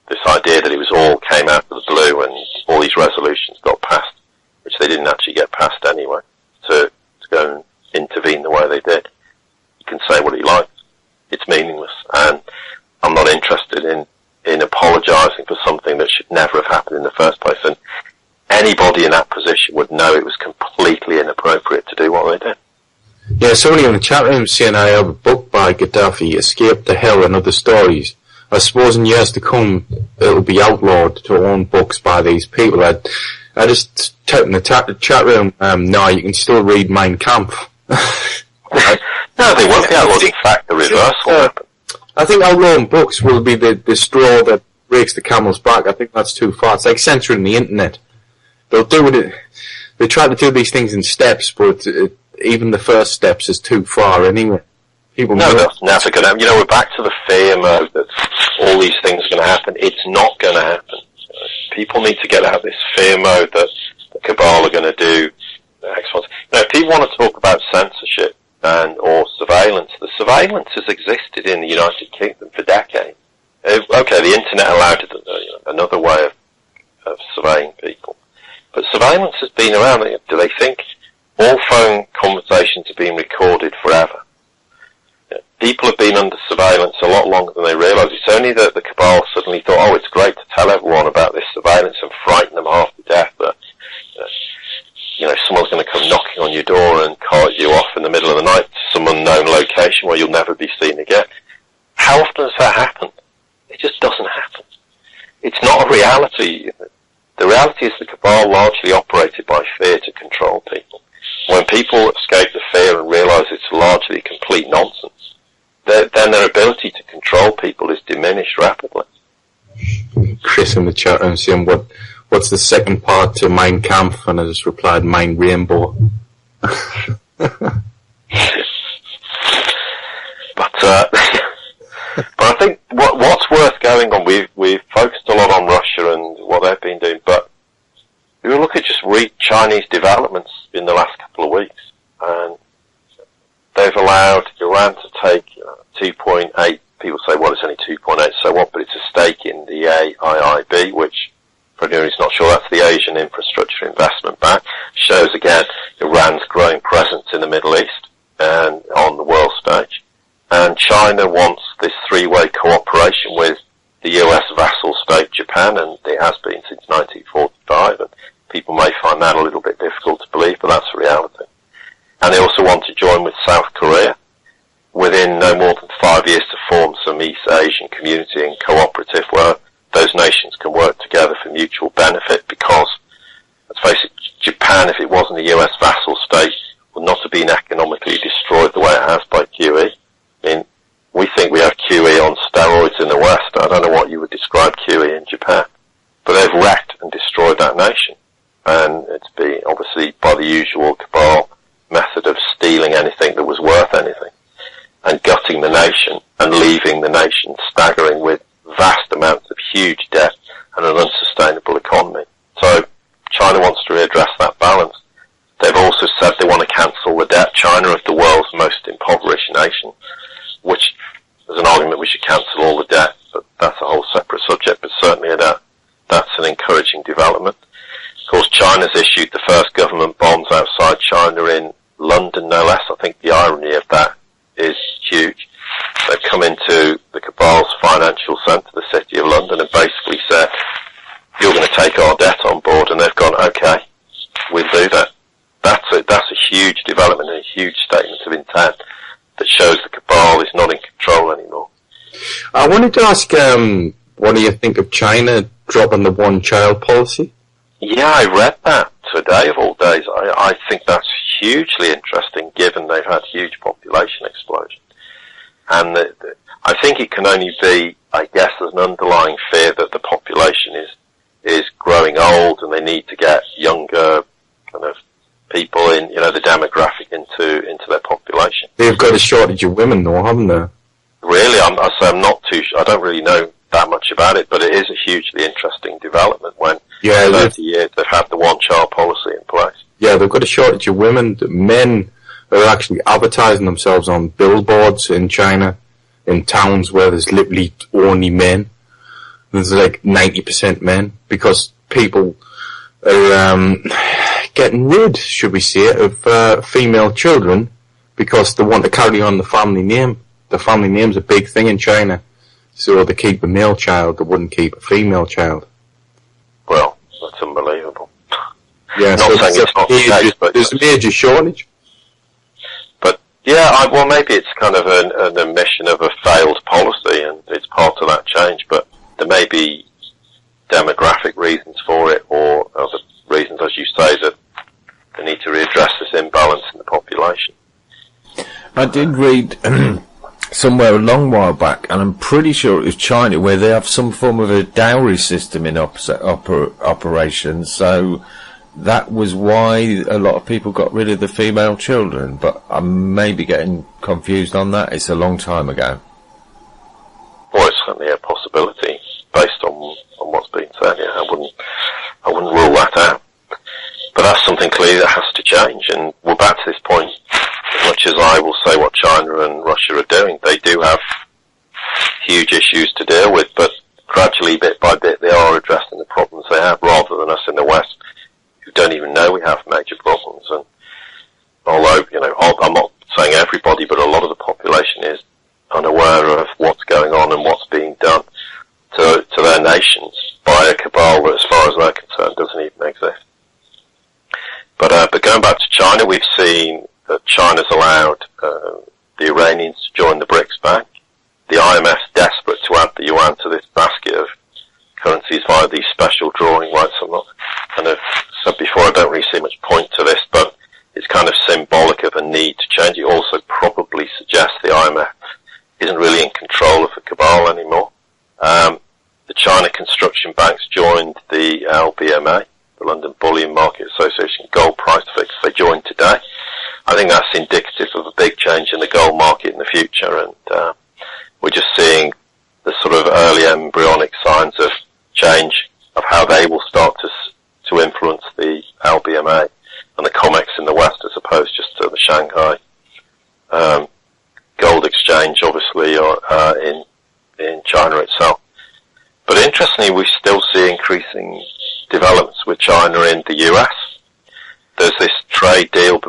S3: this idea that it was all came out of the blue and all these resolutions got passed, which they didn't actually get passed anyway, to go and intervene the way they did. You can say what he likes. It's meaningless, and I'm not interested in apologising for something that should never have happened in the first place. And anybody in that position would know it was completely inappropriate to do what they did.
S1: Yeah, somebody in the chat room saying I have a book by Gaddafi, Escape to Hell and Other Stories. I suppose in years to come it'll be outlawed to own books by these people. I just typed in the chat room, no, you can still read Mein Kampf.
S3: No, they won't be outlawed. In fact, the reversal happened.
S1: I think outlawing books will be the straw that breaks the camel's back. I think that's too far. It's like censoring the internet. They'll do it. They try to do these things in steps, but even the first steps is too far anyway. People
S3: that's never going to happen. You know, we're back to the fear mode that all these things are going to happen. It's not going to happen. People need to get out of this fear mode that the cabal are going to do X, Y, Z. Now, if people want to talk about censorship or surveillance, the surveillance has existed in the United Kingdom for decades. Okay, the internet allowed it, another way of surveying people. But surveillance has been around. Do they think all phone conversations are being recorded forever? People have been under surveillance a lot longer than they realise. It's only that the cabal suddenly thought, oh, it's great to tell everyone about this surveillance and frighten them half to death that, someone's going to come knocking on your door and cart you off in the middle of the night to some unknown location where you'll never be seen again. How often has that happened? It just doesn't happen. It's not a reality. The reality is the cabal largely operated by fear to control people. When people escape the fear and realise it's largely complete nonsense, then their ability to control people is diminished rapidly.
S1: Chris in the chat room saying, what's the second part to Mein Kampf? And I just replied, Mein Rainbow.
S3: But I think what's worth going on, we've focused a lot on Russia and what they've been doing, but we look at just Chinese developments in the last couple of weeks, and they've allowed Iran to take 2.8, people say, well, it's only 2.8, so what, but it's a stake in the AIIB, which, for anyone who's not sure, that's the Asian Infrastructure Investment Bank. Shows, again, Iran's growing presence in the Middle East and on the world stage. And China wants this three-way cooperation with the US vassal state Japan, and it has been since 1945, and people may find that a little bit difficult to believe, but that's a reality. And they also want to join with South Korea within no more than 5 years to form some East Asian community and cooperative where those nations can work together for mutual benefit, because, let's face it, Japan, if it wasn't a US vassal state, would not have been economically destroyed the way it has by QE. I mean, we think we have QE on steroids in the West. I don't know what you would describe QE in Japan. But they've wrecked and destroyed that nation. And it's been, obviously, by the usual cabal method of stealing anything that was worth anything and gutting the nation and leaving the nation staggering with vast amounts of huge debt and an unsustainable economy. So China wants to readdress that balance. They've also said they want to cancel the debt. China is the world's most impoverished nation, which there's an argument we should cancel all the debt, but that's a whole separate subject. But certainly that's an encouraging development. Of course, China's issued the first government bonds outside China in London, no less. I think the irony
S1: wanted to ask, what do you think of China dropping the one-child policy?
S3: Yeah, I read that today of all days. I think that's hugely interesting, given they've had huge population explosion. And I think it can only be, I guess, there's an underlying fear that the population is growing old and they need to get younger kind of people in, the demographic into their population.
S1: They've got a shortage of women, though, haven't they?
S3: Really, I'm not too sure. I don't really know that much about it, but it is a hugely interesting development when for 30 years they've had the one-child policy in place.
S1: Yeah, they've got a shortage of women. Men are actually advertising themselves on billboards in China, in towns where there's literally only men. There's like 90% men, because people are getting rid, should we say, of female children, because they want to carry on the family name. The family name's a big thing in China, so they keep a male child, they wouldn't keep a female child.
S3: Well, that's unbelievable.
S1: Yeah,
S3: not saying it's not the case, but
S1: there's a major shortage.
S3: But yeah, well, maybe it's kind of an admission of a failed policy, and it's part of that change. But there may be demographic reasons for it, or other reasons, as you say, that they need to readdress this imbalance in the population.
S2: I did read somewhere a long while back, and I'm pretty sure it was China, where they have some form of a dowry system in operation. So that was why a lot of people got rid of the female children. But I may be getting confused on that. It's a long time ago.
S3: Well, it's certainly a possibility based on what's been said. Yeah, I wouldn't rule that out. But that's something clearly that has to change, and we're back to this point. As much as I will say what China and Russia are doing, they do have huge issues to deal with, but gradually, bit by bit, they are addressing the problems they have, rather than us in the West, who don't even know we have major problems. And although, I'm not saying everybody, but a lot of the population is unaware of what's going on and what's being done to their nations by a cabal that, as far as they're concerned, doesn't even exist. But going back to China, we've seen that China's allowed the Iranians to join the BRICS Bank. The IMF's desperate to add the yuan to this basket of currencies via these special drawing rights. I'm not kind of said before, I don't really see much point to this, but it's kind of symbolic of a need to change. It also probably suggests the IMF isn't really in control of the cabal anymore. The China construction banks joined the LBMA, the London Bullion Market Association gold price fix. They joined today. I think that's indicative of a big change in the gold market in the future, and we're just seeing the sort of early embryonic signs of change of how they will start to influence the LBMA and the COMEX in the West, as opposed just to the Shanghai gold exchange, obviously, or in China itself. But interestingly, we still see increasing developments with China in the US. There's this trade deal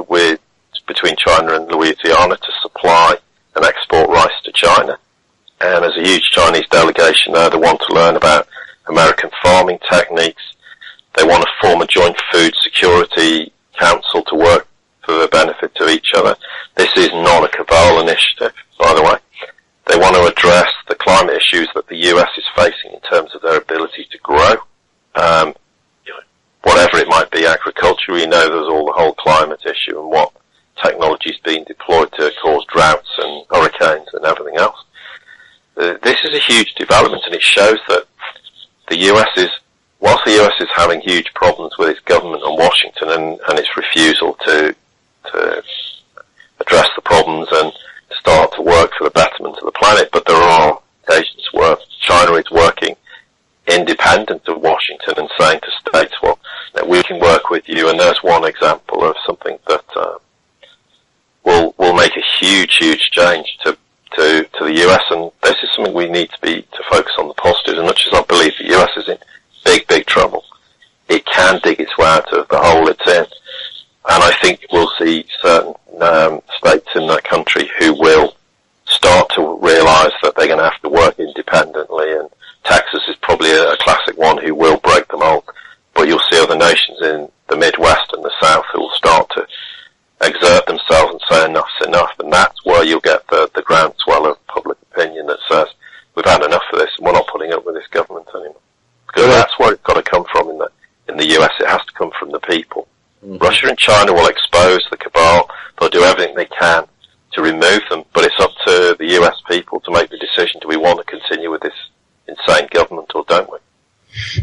S3: between China and Louisiana to supply and export rice to China. And there's a huge Chinese delegation there that want to learn about American farming techniques. They want to form a joint food security council to work for the benefit of each other. This is not a cabal initiative, by the way. They want to address the climate issues that the US is facing in terms of their ability to grow. Whatever it might be, agriculture, we know there's all the whole climate issue and what technology is being deployed to cause droughts and hurricanes and everything else. This is a huge development, and it shows that the US is, whilst the US is having huge problems with its government and Washington and its refusal to address the problems and start to work for the betterment of the planet, but there are occasions where China is working independent of Washington and saying to states, well, that we can work with you. And there's one example of something that will make a huge change to the US, and this is something we need to focus on the positives. As much as I believe the US is in big trouble, it can dig its way out of the hole it's in. And I think we'll see certain states in that country who will start to realise that they're going to have to work independently, and Texas is probably a classic one who will break the mold. But you'll see other nations in the Midwest and the South who will start to exert themselves and say enough's enough, and that's where you'll get the groundswell of public opinion that says we've had enough putting up with this government anymore. Because that's where it's got to come from in the US. It has to come from the people. Mm-hmm. Russia and China will expose the cabal. They'll do everything they can to remove them, but it's up to the US people to make the decision: do we want to continue with this insane government or don't we?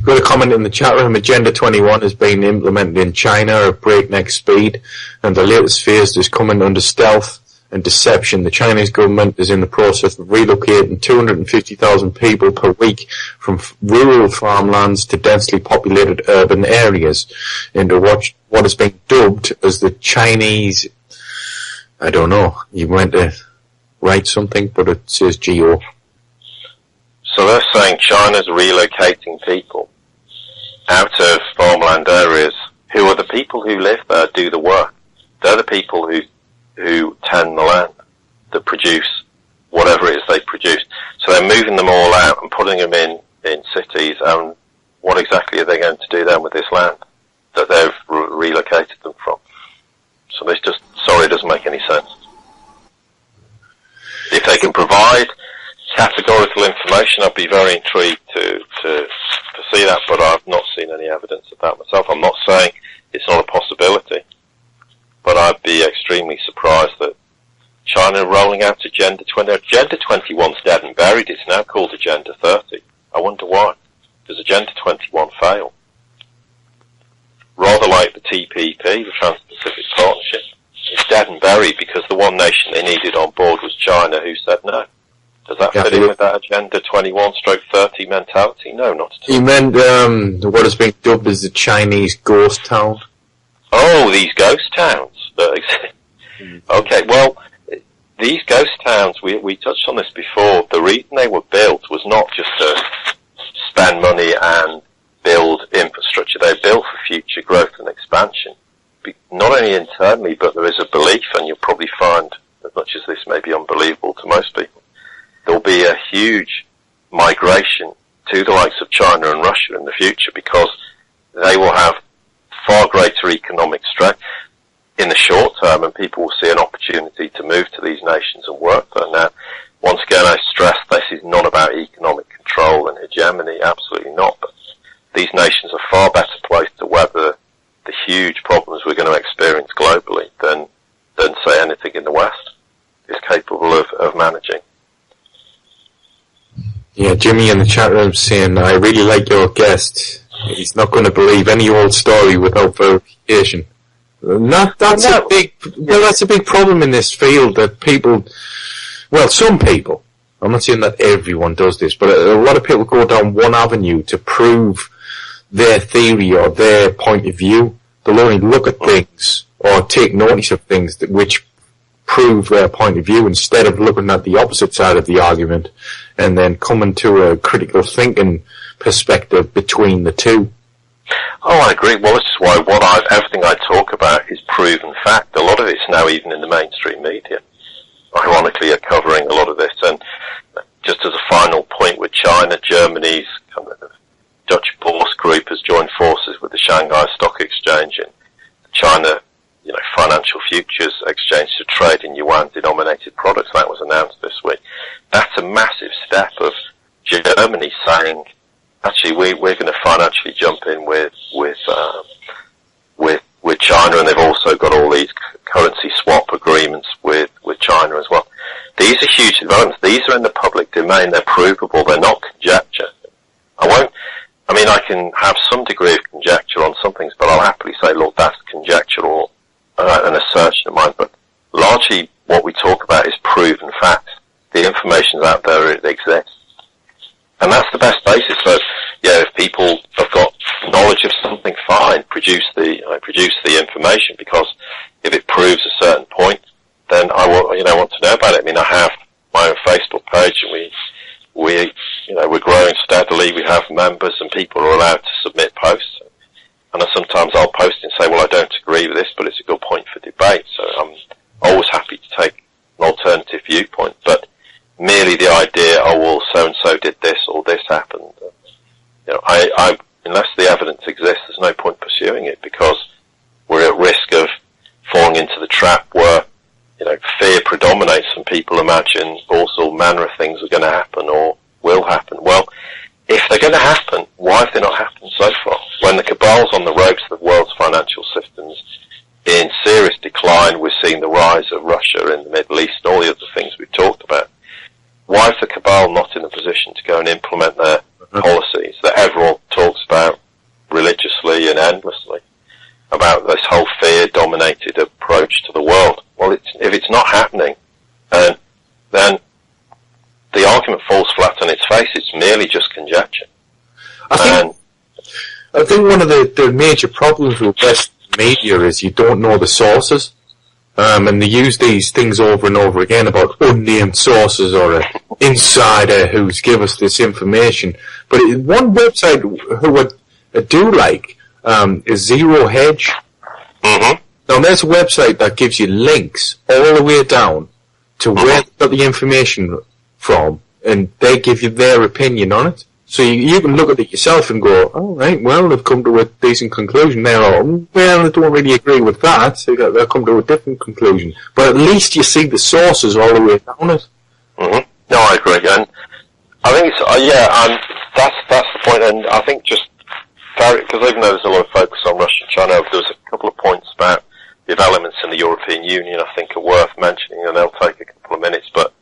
S1: Got a comment in the chat room. Agenda 21 has been implemented in China at breakneck speed, and the latest phase is coming under stealth and deception. The Chinese government is in the process of relocating 250,000 people per week from rural farmlands to densely populated urban areas into what has been dubbed as the Chinese... I don't know. You went to write something, but it says Geo.
S3: So they're saying China's relocating people out of farmland areas. Who are the people who live there, do the work? They're the people who tend the land, that produce whatever it is they produce. So they're moving them all out and putting them in cities, and what exactly are they going to do then with this land that they've relocated them from? So this just, sorry, it doesn't make any sense. If they can provide categorical information, I'd be very intrigued to see that, but I've not seen any evidence of that myself. I'm not saying it's not a possibility, but I'd be extremely surprised that China are rolling out Agenda 20. Agenda 21's dead and buried. It's now called Agenda 30. I wonder why. Does Agenda 21 fail? Rather like the TPP, the Trans-Pacific Partnership. It's dead and buried because the one nation they needed on board was China, who said no. Does that fit in with that Agenda 21/30 mentality? No, not at all.
S1: You meant what has been dubbed as the Chinese ghost town?
S3: Oh, these ghost towns that exist. Okay, well, these ghost towns, we touched on this before. The reason they were built was not just to spend money and build infrastructure. They're built for future growth and expansion. Not only internally, but there is a belief, and you'll probably find, as much as this may be unbelievable to most people, there'll be a huge migration to the likes of China and Russia in the future, because they will have far greater economic strength in the short term, and people will see an opportunity to move to these nations and work there. Now, once again, I stress this is not about economic control and hegemony, absolutely not, but these nations are far better placed to weather the huge problems we're going to experience globally than say anything in the West is capable of managing.
S1: Yeah, Jimmy in the chat room saying, I really like your guest. He's not going to believe any old story without verification. That's a big problem in this field, that people, well, some people, I'm not saying that everyone does this, but a lot of people go down one avenue to prove their theory or their point of view. They'll only look at things or take notice of things which prove their point of view, instead of looking at the opposite side of the argument and then coming to a critical thinking perspective between the two.
S3: Oh, I agree. Well, this is why everything I talk about is proven fact. A lot of it's now even in the mainstream media, ironically, are covering a lot of this. And just as a final point with China, Germany's kind of Dutch Bourse Group has joined forces with the Shanghai Stock Exchange and China, financial futures exchange to trade in yuan-denominated products. That was announced this week. That's a massive step of Germany saying, actually, we're going to financially jump in with China, and they've also got all these currency swap agreements with China as well. These are huge developments. These are in the public domain. They're provable. They're not conjecture. I can have some degree of conjecture on some things, but I'll happily say, look, that's conjecture or an assertion of mine. But largely what we talk about is proven facts. The information's out there, it exists. And that's the best basis. So, if people have got knowledge of something, fine, produce the information, because if it proves a certain point, then I want to know about it. I have my own Facebook page, and we're growing steadily. We have members, and people are allowed to submit posts. And sometimes I'll post and say, well, I don't agree with this, but it's a good point for debate. So I'm always happy to take an alternative viewpoint. But merely the idea, so-and-so did this or this happened. Unless the evidence exists, there's no point pursuing it, because we're at risk of falling into the trap where, fear predominates and people imagine all manner of things are going to happen or will happen. Well, they're going to happen. Why have they not happened so far? When the cabal's on the ropes of the world's financial systems in serious decline, we're seeing the rise of Russia in the Middle East, all the other things we've talked about. Why is the cabal not in a position to go and implement their policies that everyone talks about religiously and endlessly, about this whole fear-dominated approach to the world? Well, if it's not happening, then the argument falls flat on its face. It's merely just conjecture.
S1: I think one of the major problems with Western media is you don't know the sources. And they use these things over and over again about unnamed sources or an insider who's give us this information. But one website who I do like is Zero Hedge.
S3: Mm-hmm.
S1: Now, there's a website that gives you links all the way down to where they got the information from, and they give you their opinion on it. So you can look at it yourself and go, all right, well, they've come to a decent conclusion there. Or, well, I don't really agree with that. So they'll come to a different conclusion. But at least you see the sources all the way down it.
S3: Mm-hmm. No, I agree. And I think it's, that's the point. And I think just, because even though there's a lot of focus on Russia and China, there was a couple of points about developments in the European Union I think are worth mentioning, and they'll take a couple of minutes. But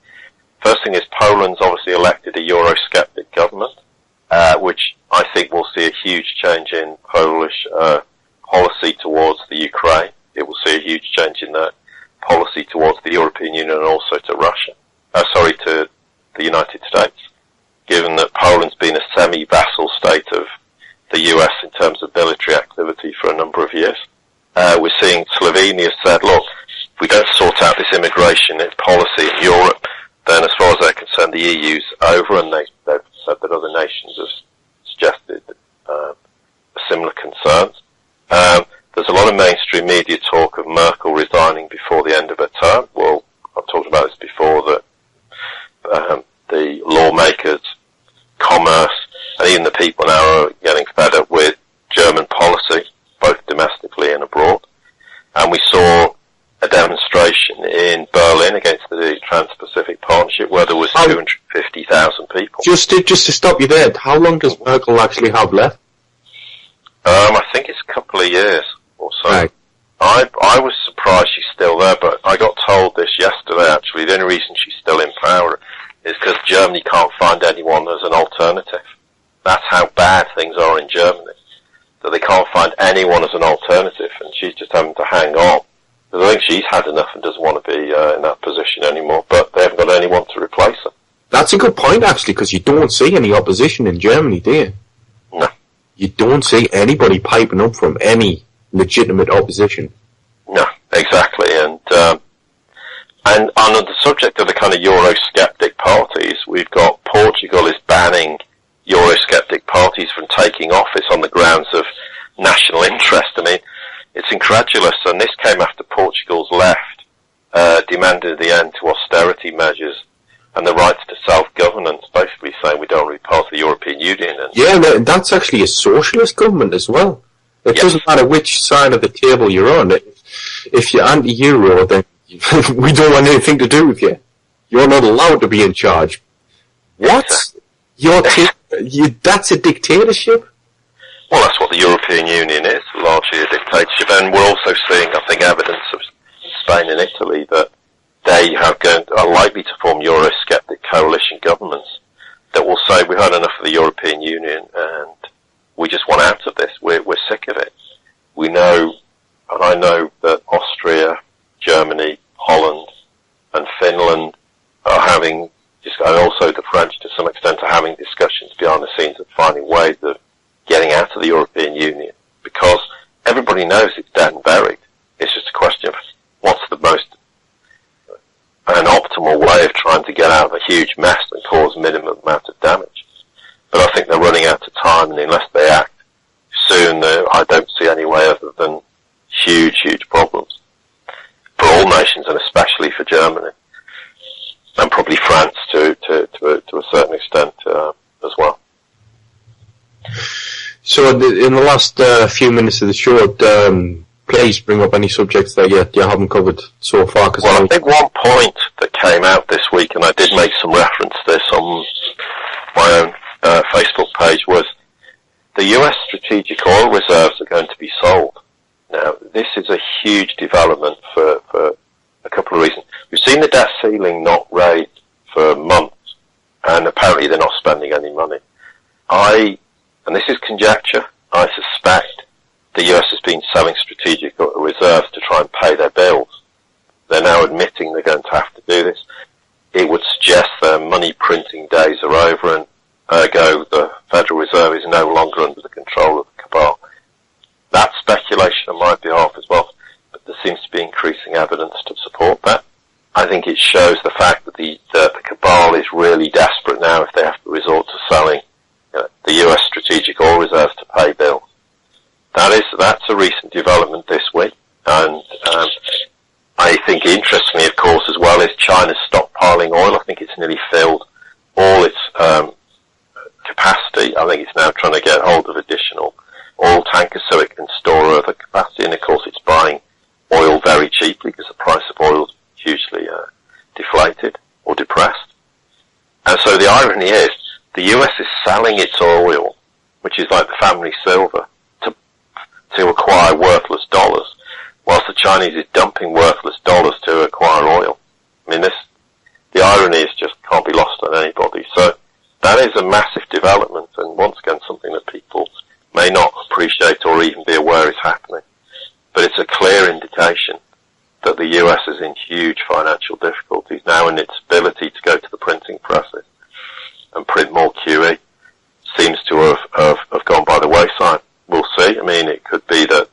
S3: first thing is Poland's obviously elected a Eurosceptic government. Which I think will see a huge change in Polish policy towards the Ukraine. It will see a huge change in their policy towards the European Union and also to Russia. To the United States, given that Poland's been a semi-vassal state of the US in terms of military activity for a number of years. We're seeing Slovenia said, look, if we don't sort out this immigration policy in Europe, then as far as they're concerned, the EU's over, and they've said that other nations have suggested similar concerns. There's a lot of mainstream media talk of Merkel resigning before the end of her term. Well, I've talked about this before, that the lawmakers, commerce, and even the people now are getting fed up with German policy, both domestically and abroad. And we saw a demonstration in Berlin against the Trans-Pacific Partnership where there was 250,000 people.
S1: Just to stop you there, how long does Merkel actually have left?
S3: I think it's a couple of years or so.
S1: Right.
S3: I was surprised she's still there, but I got told this yesterday actually. The only reason she's still in power is because Germany can't find anyone as an alternative. That's how bad things are in Germany. That they can't find anyone as an alternative, and she's just having to hang on. Because I think she's had enough and doesn't want to be in that position anymore, but they haven't got anyone to replace her.
S1: That's a good point, actually, because you don't see any opposition in Germany, do you?
S3: No.
S1: You don't see anybody piping up from any legitimate opposition.
S3: No, exactly. And on the subject of the kind of Eurosceptic parties, we've got Portugal is banning Eurosceptic parties from taking office on the grounds of national interest. I mean, it's incredulous, and this came after Portugal's left demanded the end to austerity measures and the rights to self-governance, basically saying we don't want to be part of the European Union. And
S1: yeah, that's actually a socialist government as well. It doesn't matter which side of the table you're on. If you're anti-Euro, then we don't want anything to do with you. You're not allowed to be in charge. What? That's a dictatorship?
S3: Well, that's what the European Union is, largely a dictatorship. And we're also seeing, I think, evidence of Spain and Italy that they are likely to form Eurosceptic coalition governments that will say we've had enough of the European Union and we just want out of this. We're sick of it. We know, and I know that Austria, Germany, Holland, and Finland are having, and also the French to some extent, are having discussions behind the scenes of finding ways of getting out of the European Union, because everybody knows it's dead and buried. It's just a question of what's an optimal way of trying to get out of a huge mess and cause minimum amount of damage. But I think they're running out of time, and unless they act soon, I don't see any way other than huge, huge problems for all nations, and especially for Germany, and probably France to a certain extent as well.
S1: So in the last few minutes of the show, please bring up any subjects that you haven't covered so far.
S3: Well, I think one point that came out this week, and I did make some reference to this on my own Facebook page was the US strategic oil reserves are going to be sold. Now, this is a huge development for a couple of reasons. We've seen the debt ceiling not raised for months, and apparently they're not spending any money. And this is conjecture, I suspect the US has been selling strategic reserves to try and pay their bills. They're now admitting they're going to have to do this. It would suggest their money printing days are over, and ergo the Federal Reserve is no longer under the control of the cabal. That's speculation on my behalf as well, but there seems to be increasing evidence to support that. I think it shows the fact that the cabal is really desperate now if they have to resort to selling the US strategic oil reserves to pay bills. That's a recent development this week, and I think interestingly, of course, as well, is China's stockpiling oil. I think it's nearly filled all its capacity. I think it's now trying to get hold of additional oil tankers so it can store other capacity, and of course it's buying oil very cheaply because the price of oil is hugely deflated or depressed. And so the irony is the US is selling its oil, which is like the family silver, to acquire worthless dollars, whilst the Chinese is dumping worthless dollars to acquire oil. I mean, the irony is just can't be lost on anybody. So that is a massive development, and once again something that people may not appreciate or even be aware is happening. But it's a clear indication that the US is in huge financial difficulties now, and its ability to go to the printing presses and print more QE seems to have gone by the wayside. We'll see. I mean, it could be that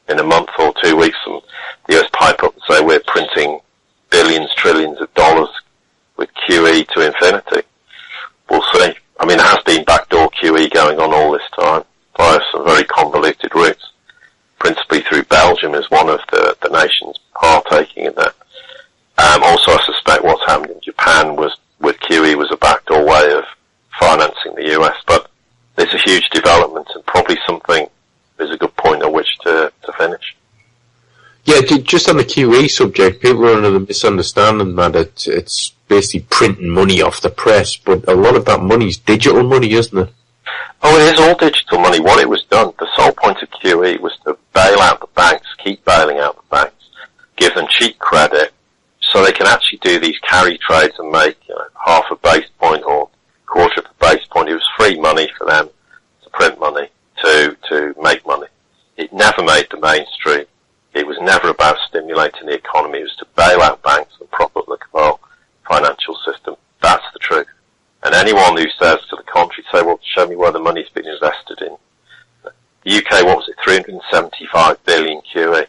S3: in a month or 2 weeks the US pipe up and say we're printing billions, trillions of dollars with QE to infinity. We'll see. I mean, there has been backdoor QE going on all this time via some very convoluted routes, principally through Belgium as one of the nations partaking in that. Also, I suspect what's happened in Japan with QE was a backdoor way of financing the US, but it's a huge development and probably something is a good point at which to finish.
S1: Yeah, just on the QE subject, people are under the misunderstanding that it's basically printing money off the press, but a lot of that money is digital money, isn't it?
S3: Oh, it is all digital money. What it was done, the sole point of QE was to bail out the banks, keep bailing out the banks, give them cheap credit, so they can actually do these carry trades and make half a base point or quarter of a base point. It was free money for them to print money, to make money. It never made the mainstream. It was never about stimulating the economy. It was to bail out banks and prop up the cabal financial system. That's the truth. And anyone who says to the contrary, say, well, show me where the money's been invested in. The UK, what was it, 375 billion QE.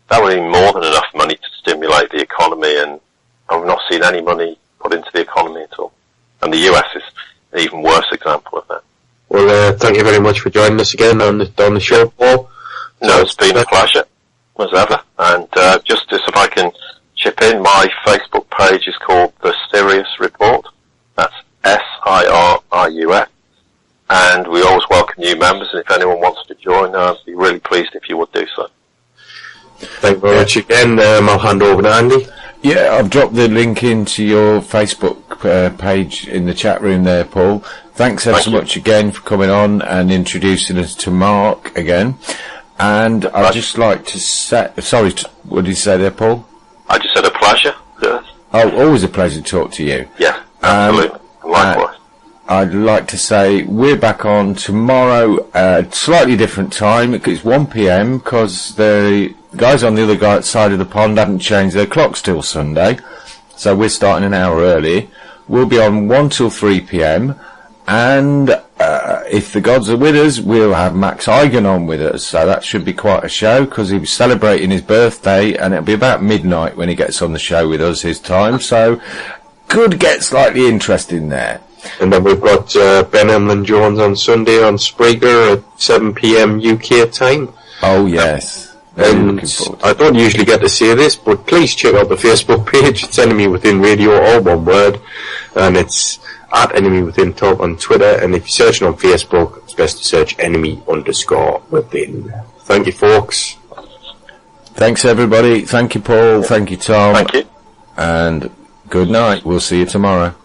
S3: That would be more than enough money to stimulate the economy, and I've not seen any money put into the economy at all. And the US is an even worse example of that.
S1: Well, thank you very much for joining us again on the show, Paul.
S3: No, it's been a pleasure, as ever. And just if I can chip in, my Facebook page is called the Sirius Report. That's SIRIUS. And we always welcome new members, and if anyone wants to join, I'd be really pleased if you would do so.
S1: Thank you very much again. I'll hand over to Andy.
S2: Yeah, I've dropped the link into your Facebook page in the chat room there, Paul. Thanks ever so much again for coming on and introducing us to Mark again. And I'd just like to say... Sorry, what did you say there, Paul?
S3: I just said a pleasure. Yes.
S2: Oh, always a pleasure to talk to you.
S3: Yeah, absolutely. Likewise.
S2: I'd like to say we're back on tomorrow at slightly different time. It's 1 p.m. because the guys on the other side of the pond haven't changed their clocks till Sunday. So we're starting an hour early. We'll be on 1 till 3 p.m. And if the gods are with us, we'll have Max Eigen on with us. So that should be quite a show because he was celebrating his birthday, and it'll be about midnight when he gets on the show with us his time. So could get slightly interesting there.
S1: And then we've got Ben Emlyn-Jones on Sunday on Spreaker at 7 p.m. UK time.
S2: Oh, yes.
S1: And I don't usually get to say this, but please check out the Facebook page. It's Enemy Within Radio, all one word. And it's at Enemy Within Talk on Twitter. And if you're searching on Facebook, it's best to search Enemy_Within. Thank you, folks.
S2: Thanks, everybody. Thank you, Paul. Thank you, Tom.
S3: Thank you.
S2: And good night. We'll see you tomorrow.